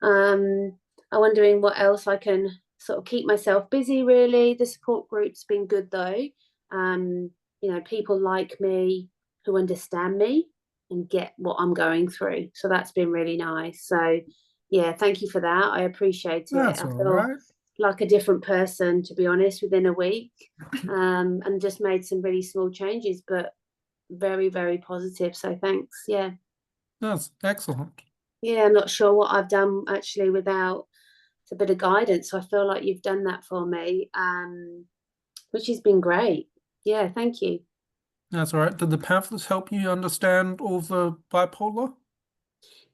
I'm wondering what else I can sort of keep myself busy, really. The support group's been good though. You know, people like me who understand me and get what I'm going through. So that's been really nice. So yeah, thank you for that. I appreciate it. That's I all feel right. like a different person, to be honest, within a week, and just made some really small changes, but very, very positive. So thanks. Yeah. That's excellent. Yeah, I'm not sure what I've done actually without a bit of guidance. So I feel like you've done that for me, which has been great. Yeah, thank you. That's all right. Did the pamphlets help you understand all the bipolar?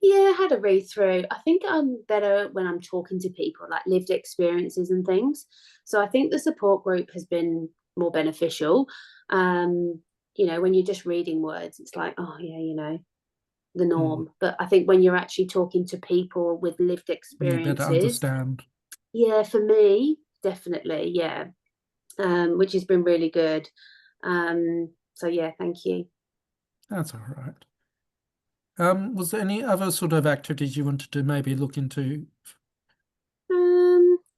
Yeah, I had a read through. I think I'm better when I'm talking to people, like lived experiences and things. So I think the support group has been more beneficial. You know, when you're just reading words, it's like, oh yeah, you know, the norm. But I think when you're actually talking to people with lived You better experiences, understand. yeah, for me, definitely, yeah. Which has been really good. So yeah, thank you. That's all right. Was there any other sort of activities you wanted to maybe look into?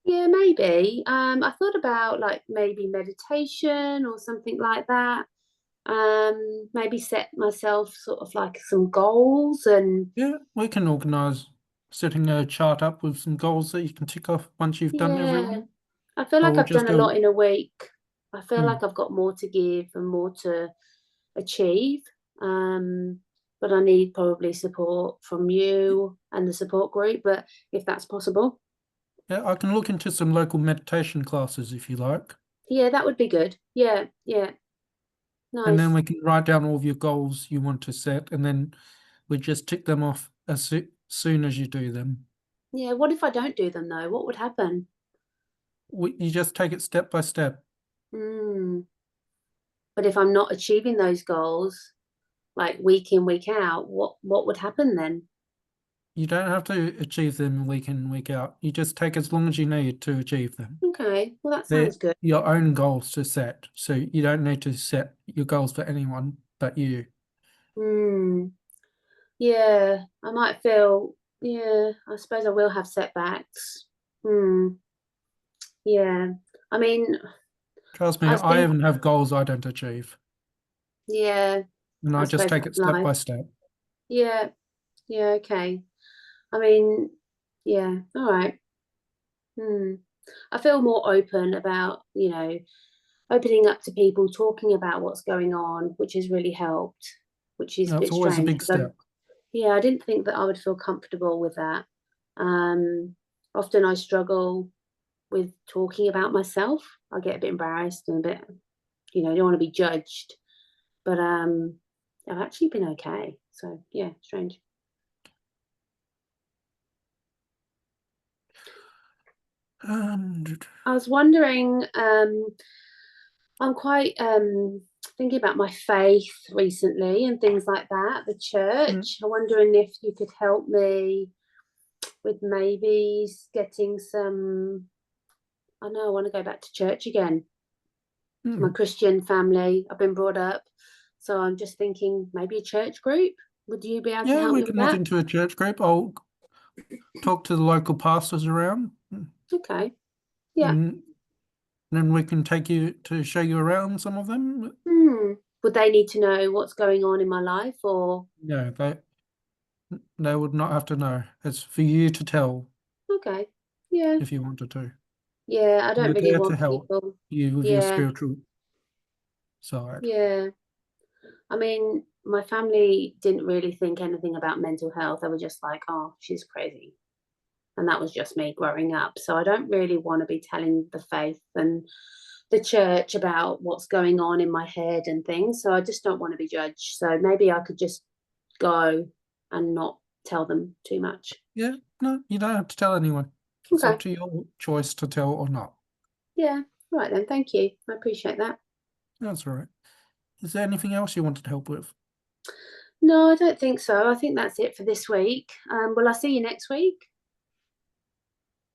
Yeah, maybe. I thought about like maybe meditation or something like that. Maybe set myself sort of like some goals and Yeah, we can organise setting a chart up with some goals that you can tick off once you've done yeah, everyone. I feel like Or I've done just a lot in a week. I feel Hmm. like I've got more to give and more to achieve. But I need probably support from you and the support group, but if that's possible. Yeah, I can look into some local meditation classes if you like. Yeah, that would be good. Yeah, yeah. And then Nice. we can write down all of your goals you want to set, and then we just tick them off as soon as you do them. Yeah, what if I don't do them though? What would happen? You just take it step by step. Mm. But if I'm not achieving those goals, like week in, week out, what would happen then? You don't have to achieve them week in, week out. You just take as long as you need to achieve them. Okay, well that They're sounds good. your own goals to set. So you don't need to set your goals for anyone but you. Mm. Yeah, I might feel, yeah, I suppose I will have setbacks. Yeah. I mean, Trust me, I I think, even have goals I don't achieve. yeah, And I I just suppose take it that's step by life. step. Yeah, yeah, okay. I mean, yeah, all right. I feel more open about, you know, opening up to people, talking about what's going on, which has really helped, which is a That's bit always a strange big because step. I didn't think that I would feel comfortable with that. Often I struggle with talking about myself. I get a bit embarrassed and a bit, you know, I don't want to be judged. But I've actually been okay. So yeah, strange. I was wondering, I'm quite thinking about my faith recently and things like that, the church. I'm wondering if you could help me with maybe getting some, I know I want to go back to church again. My Christian family, I've been brought up. So I'm just thinking maybe a church group. Would you be able to Yeah, help we me with can look that? into a church group. I'll talk to the local pastors around. Okay. Yeah. And then we can take you to show you around some of them. Would they need to know what's going on in my life or? No, they would not have to know. It's for you to tell Okay. Yeah. if you wanted to. Yeah, I don't We're really there to want help people. you with your Yeah. spiritual side. Yeah. I mean, my family didn't really think anything about mental health. They were just like, oh, she's crazy. And that was just me growing up. So I don't really want to be telling the faith and the church about what's going on in my head and things. So I just don't want to be judged. So maybe I could just go and not tell them too much. Yeah, no, you don't have to tell anyone. It's Okay. up to your choice to tell or not. Yeah. All right then. Thank you. I appreciate that. That's all right. Is there anything else you wanted help with? No, I don't think so. I think that's it for this week. Will I see you next week?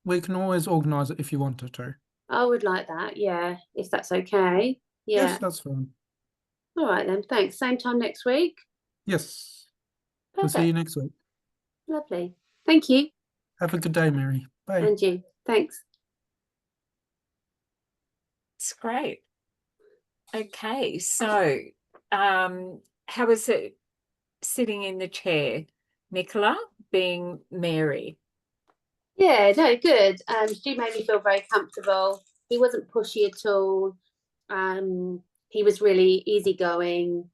We can always organise it if you wanted to. I would like that. Yeah, if that's okay. Yeah. Yes, that's fine. All right then. Thanks. Same time next week. Yes. We'll see you Perfect. next week. Lovely. Thank you. Have a good day, Mary. Bye. And you. Thanks. It's great. Okay, so how was it sitting in the chair, Nicola, being Mary? Yeah, no, good. Stu made me feel very comfortable. He wasn't pushy at all. He was really easygoing,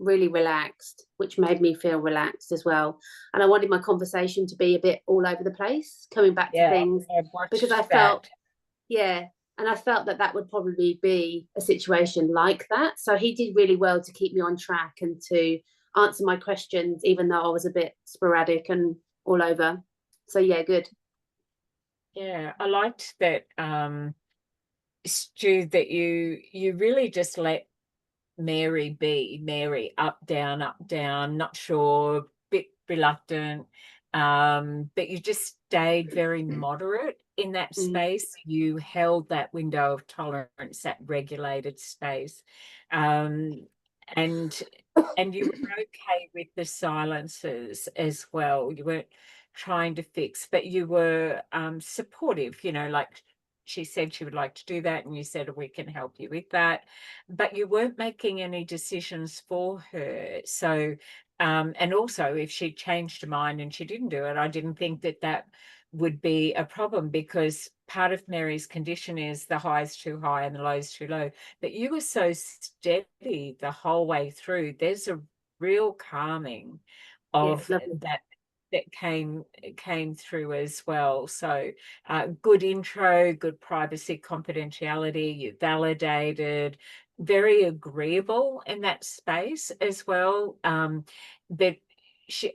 really relaxed, which made me feel relaxed as well. And I wanted my conversation to be a bit all over the place, coming back to things, because I felt, yeah, and I felt that that would probably be a situation like that. So he did really well to keep me on track and to answer my questions, even though I was a bit sporadic and all over. So yeah, good. Yeah, I liked that, Stu, that you really just let Mary be Mary, up, down, not sure, bit reluctant, but you just stayed very moderate in that space. You held that window of tolerance, that regulated space, and you were okay with the silences as well. You weren't trying to fix, but you were supportive, like she said she would like to do that, and you said we can help you with that, but you weren't making any decisions for her. So and also if she changed her mind and she didn't do it, I didn't think that that would be a problem, because part of Mary's condition is the high is too high and the low is too low. But you were so steady the whole way through. There's a real calming of that came through as well. So good intro, good privacy, confidentiality, you validated, very agreeable in that space as well. But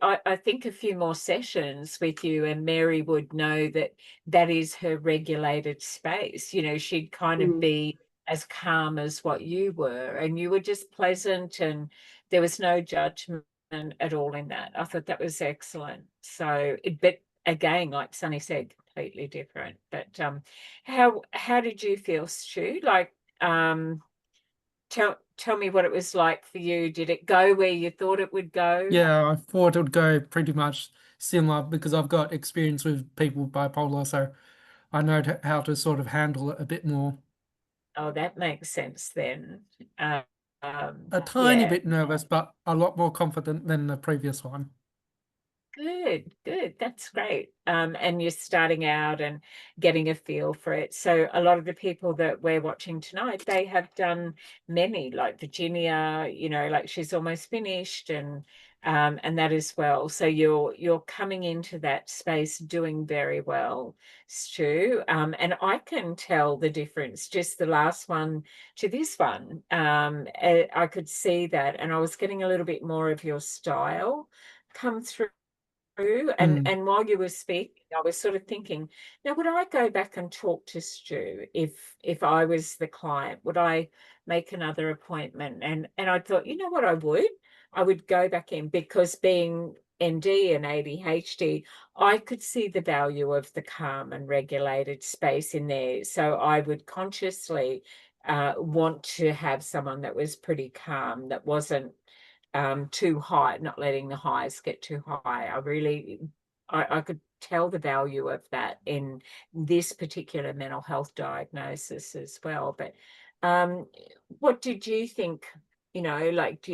I think a few more sessions with you and Mary would know that that is her regulated space. She'd kind of be as calm as what you were, and you were just pleasant, and there was no judgment at all in that. I thought that was excellent. So, but again, like Sunny said, completely different. But how did you feel, Stu? Like, tell me what it was like for you. Did it go where you thought it would go? Yeah, I thought it would go pretty much similar because I've got experience with people with bipolar, so I know how to sort of handle it a bit more. Oh, that makes sense then. A tiny bit nervous, but a lot more confident than the previous one. Good. That's great. And you're starting out and getting a feel for it. So a lot of the people that we're watching tonight, they have done many, like Virginia, like she's almost finished, and that as well. So you're coming into that space doing very well, Stu. And I can tell the difference, just the last one to this one. I could see that, and I was getting a little bit more of your style come through. And while you were speaking, I was sort of thinking, now would I go back and talk to Stu if I was the client? Would I make another appointment? And I thought, you know what, I would go back in, because being ND and ADHD, I could see the value of the calm and regulated space in there. So I would consciously want to have someone that was pretty calm, that wasn't too high, not letting the highs get too high. I could tell the value of that in this particular mental health diagnosis as well. But what did you think? Like,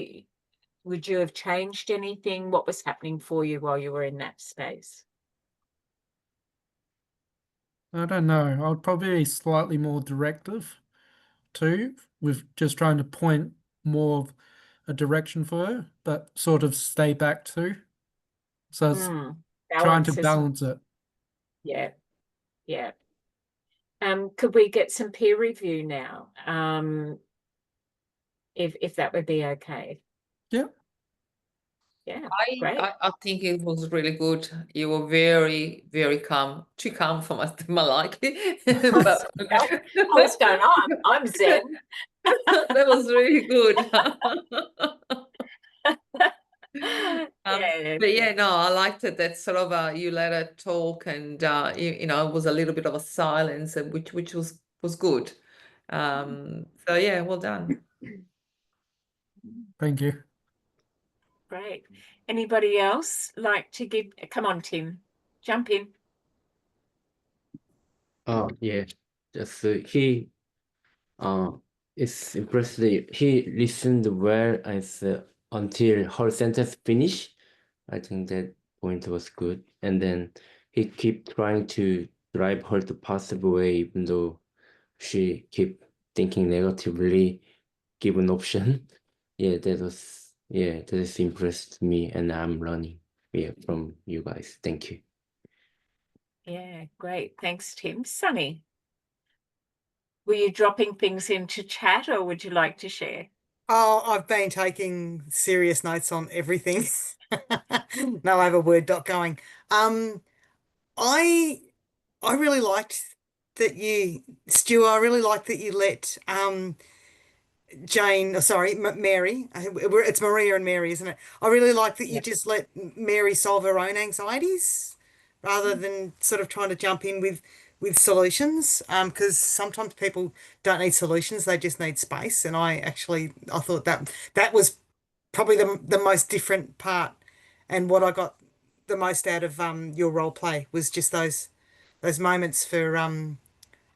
would you have changed anything? What was happening for you while you were in that space? I don't know. I would probably be slightly more directive too, with just trying to point more of a direction for her, but sort of stay back too. So it's trying to balance it. Yeah. Could we get some peer review now? If that would be okay. Yeah. Yeah, great. I think it was really good. You were very, very calm. Too calm for my liking. But what's going on? I'm zen. That was really good. But yeah, no, I liked it that sort of you let her talk, and it was a little bit of a silence, and which was good. So yeah, well done. Thank you. Great. Anybody else like to give? Come on, Tim, jump in. Yeah, just he it's impressive. He listened well until her sentence finished. I think that point was good. And then he kept trying to drive her to passive way, even though she kept thinking negatively, given option. That has impressed me, and I'm learning from you guys. Thank you. Yeah, great. Thanks, Tim. Sunny, were you dropping things into chat or would you like to share? Oh, I've been taking serious notes on everything. No, I have a Word doc going. I really liked that Stu, I really liked that you let Jane, sorry, Mary, it's Maria and Mary, isn't it? I really like that you just let Mary solve her own anxieties rather than sort of trying to jump in with solutions. Because sometimes people don't need solutions, they just need space. And I thought that was probably the most different part, and what I got the most out of your role play was just those moments for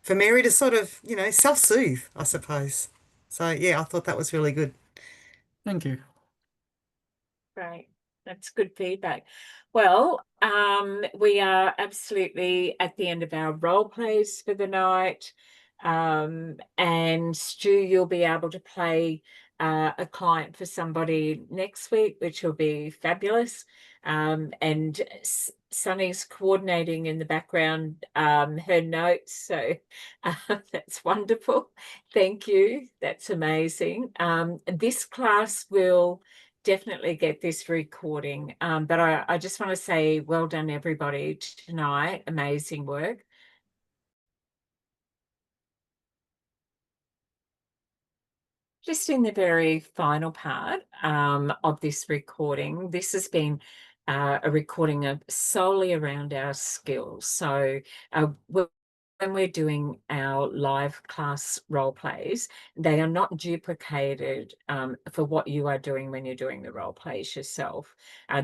Mary to sort of, self-soothe, I suppose. So yeah, I thought that was really good. Thank you. Right. That's good feedback. Well, we are absolutely at the end of our role plays for the night. And Stu, you'll be able to play a client for somebody next week, which will be fabulous. And Sunny's coordinating in the background her notes, so that's wonderful. Thank you. That's amazing. This class will definitely get this recording. But I just want to say well done, everybody, tonight. Amazing work. Just in the very final part of this recording, this has been a recording of solely around our skills. So when we're doing our live class role plays, they are not duplicated for what you are doing when you're doing the role plays yourself.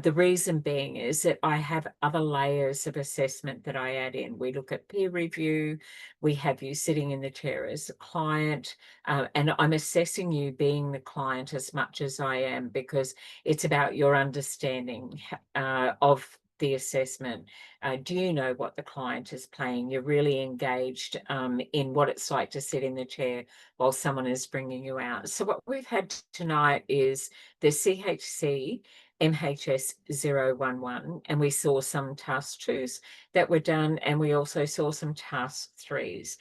The reason being is that I have other layers of assessment that I add in. We look at peer review, we have you sitting in the chair as a client, and I'm assessing you being the client as much as I am, because it's about your understanding of the assessment. Do you know what the client is playing? You're really engaged in what it's like to sit in the chair while someone is bringing you out. So what we've had tonight is the CHCMHS011, and we saw some task 2s that were done, and we also saw some task 3s.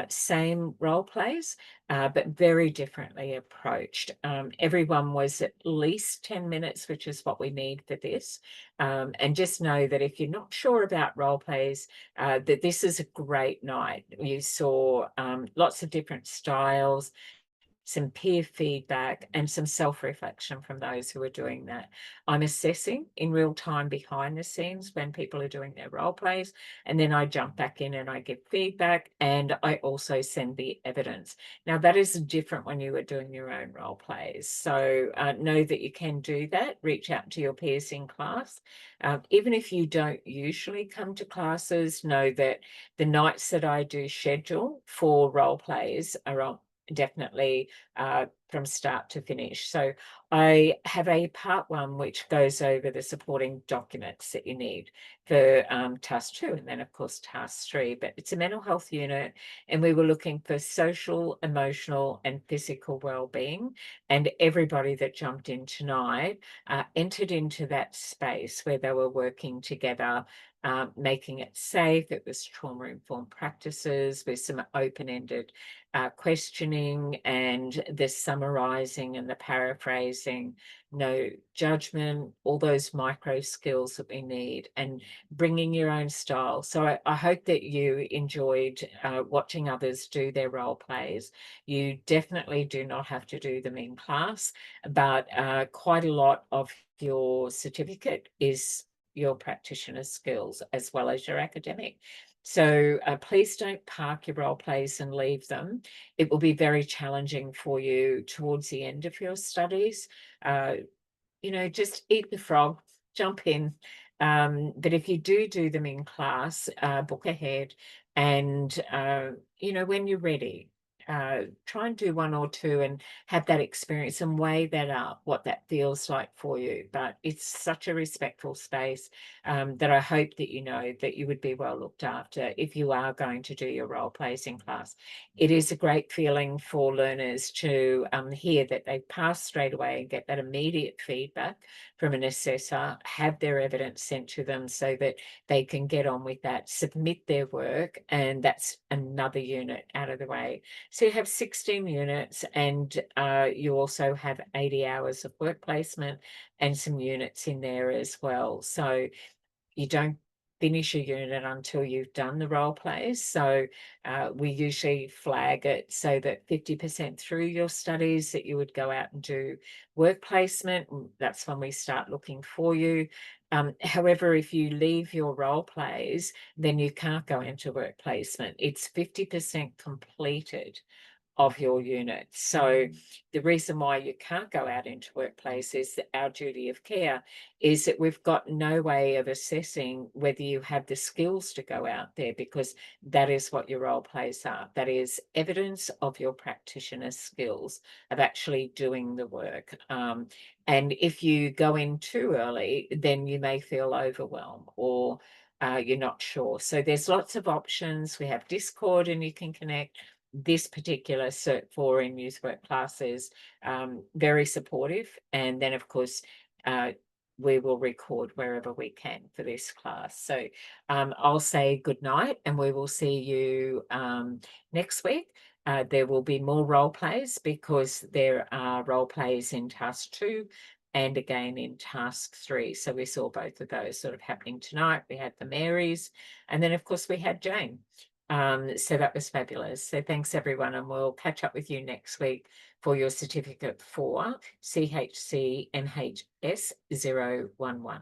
Same role plays, but very differently approached. Everyone was at least 10 minutes, which is what we need for this. And just know that if you're not sure about role plays, that this is a great night. You saw lots of different styles, some peer feedback, and some self-reflection from those who are doing that. I'm assessing in real time behind the scenes when people are doing their role plays, and then I jump back in and I give feedback, and I also send the evidence. Now that is different when you are doing your own role plays. So know that you can do that. Reach out to your peers in class. Even if you don't usually come to classes, know that the nights that I do schedule for role plays are on definitely from start to finish. So I have a part 1 which goes over the supporting documents that you need for task 2, and then of course task 3. But it's a mental health unit, and we were looking for social, emotional and physical well-being, and everybody that jumped in tonight entered into that space where they were working together, making it safe. It was trauma-informed practices with some open-ended questioning and the summarizing and the paraphrasing, no judgment, all those micro skills that we need, and bringing your own style. So I hope that you enjoyed watching others do their role plays. You definitely do not have to do them in class, but quite a lot of your certificate is your practitioner skills as well as your academic. So please don't park your role plays and leave them. It will be very challenging for you towards the end of your studies. Just eat the frog, jump in. But if you do them in class, book ahead, and when you're ready, try and do one or two and have that experience and weigh that up, what that feels like for you. But it's such a respectful space that I hope that you know that you would be well looked after if you are going to do your role plays in class. It is a great feeling for learners to hear that they pass straight away and get that immediate feedback from an assessor, have their evidence sent to them so that they can get on with that, submit their work, and that's another unit out of the way. So you have 16 units, and you also have 80 hours of work placement and some units in there as well. So you don't finish a unit until you've done the role plays. So we usually flag it so that 50% through your studies that you would go out and do work placement. That's when we start looking for you. However, if you leave your role plays, then you can't go into work placement. It's 50% completed of your unit. So the reason why you can't go out into workplace is that our duty of care is that we've got no way of assessing whether you have the skills to go out there, because that is what your role plays are. That is evidence of your practitioner's skills of actually doing the work. And if you go in too early, then you may feel overwhelmed or you're not sure. So there's lots of options. We have Discord and you can connect. This particular Cert 4 in youth work class is very supportive. And then, of course, we will record wherever we can for this class. So I'll say good night and we will see you next week. There will be more role plays because there are role plays in task 2 and again in task 3. So we saw both of those sort of happening tonight. We had the Marys, and then of course we had Jane. So that was fabulous. So thanks everyone, and we'll catch up with you next week for your certificate for CHCMHS011.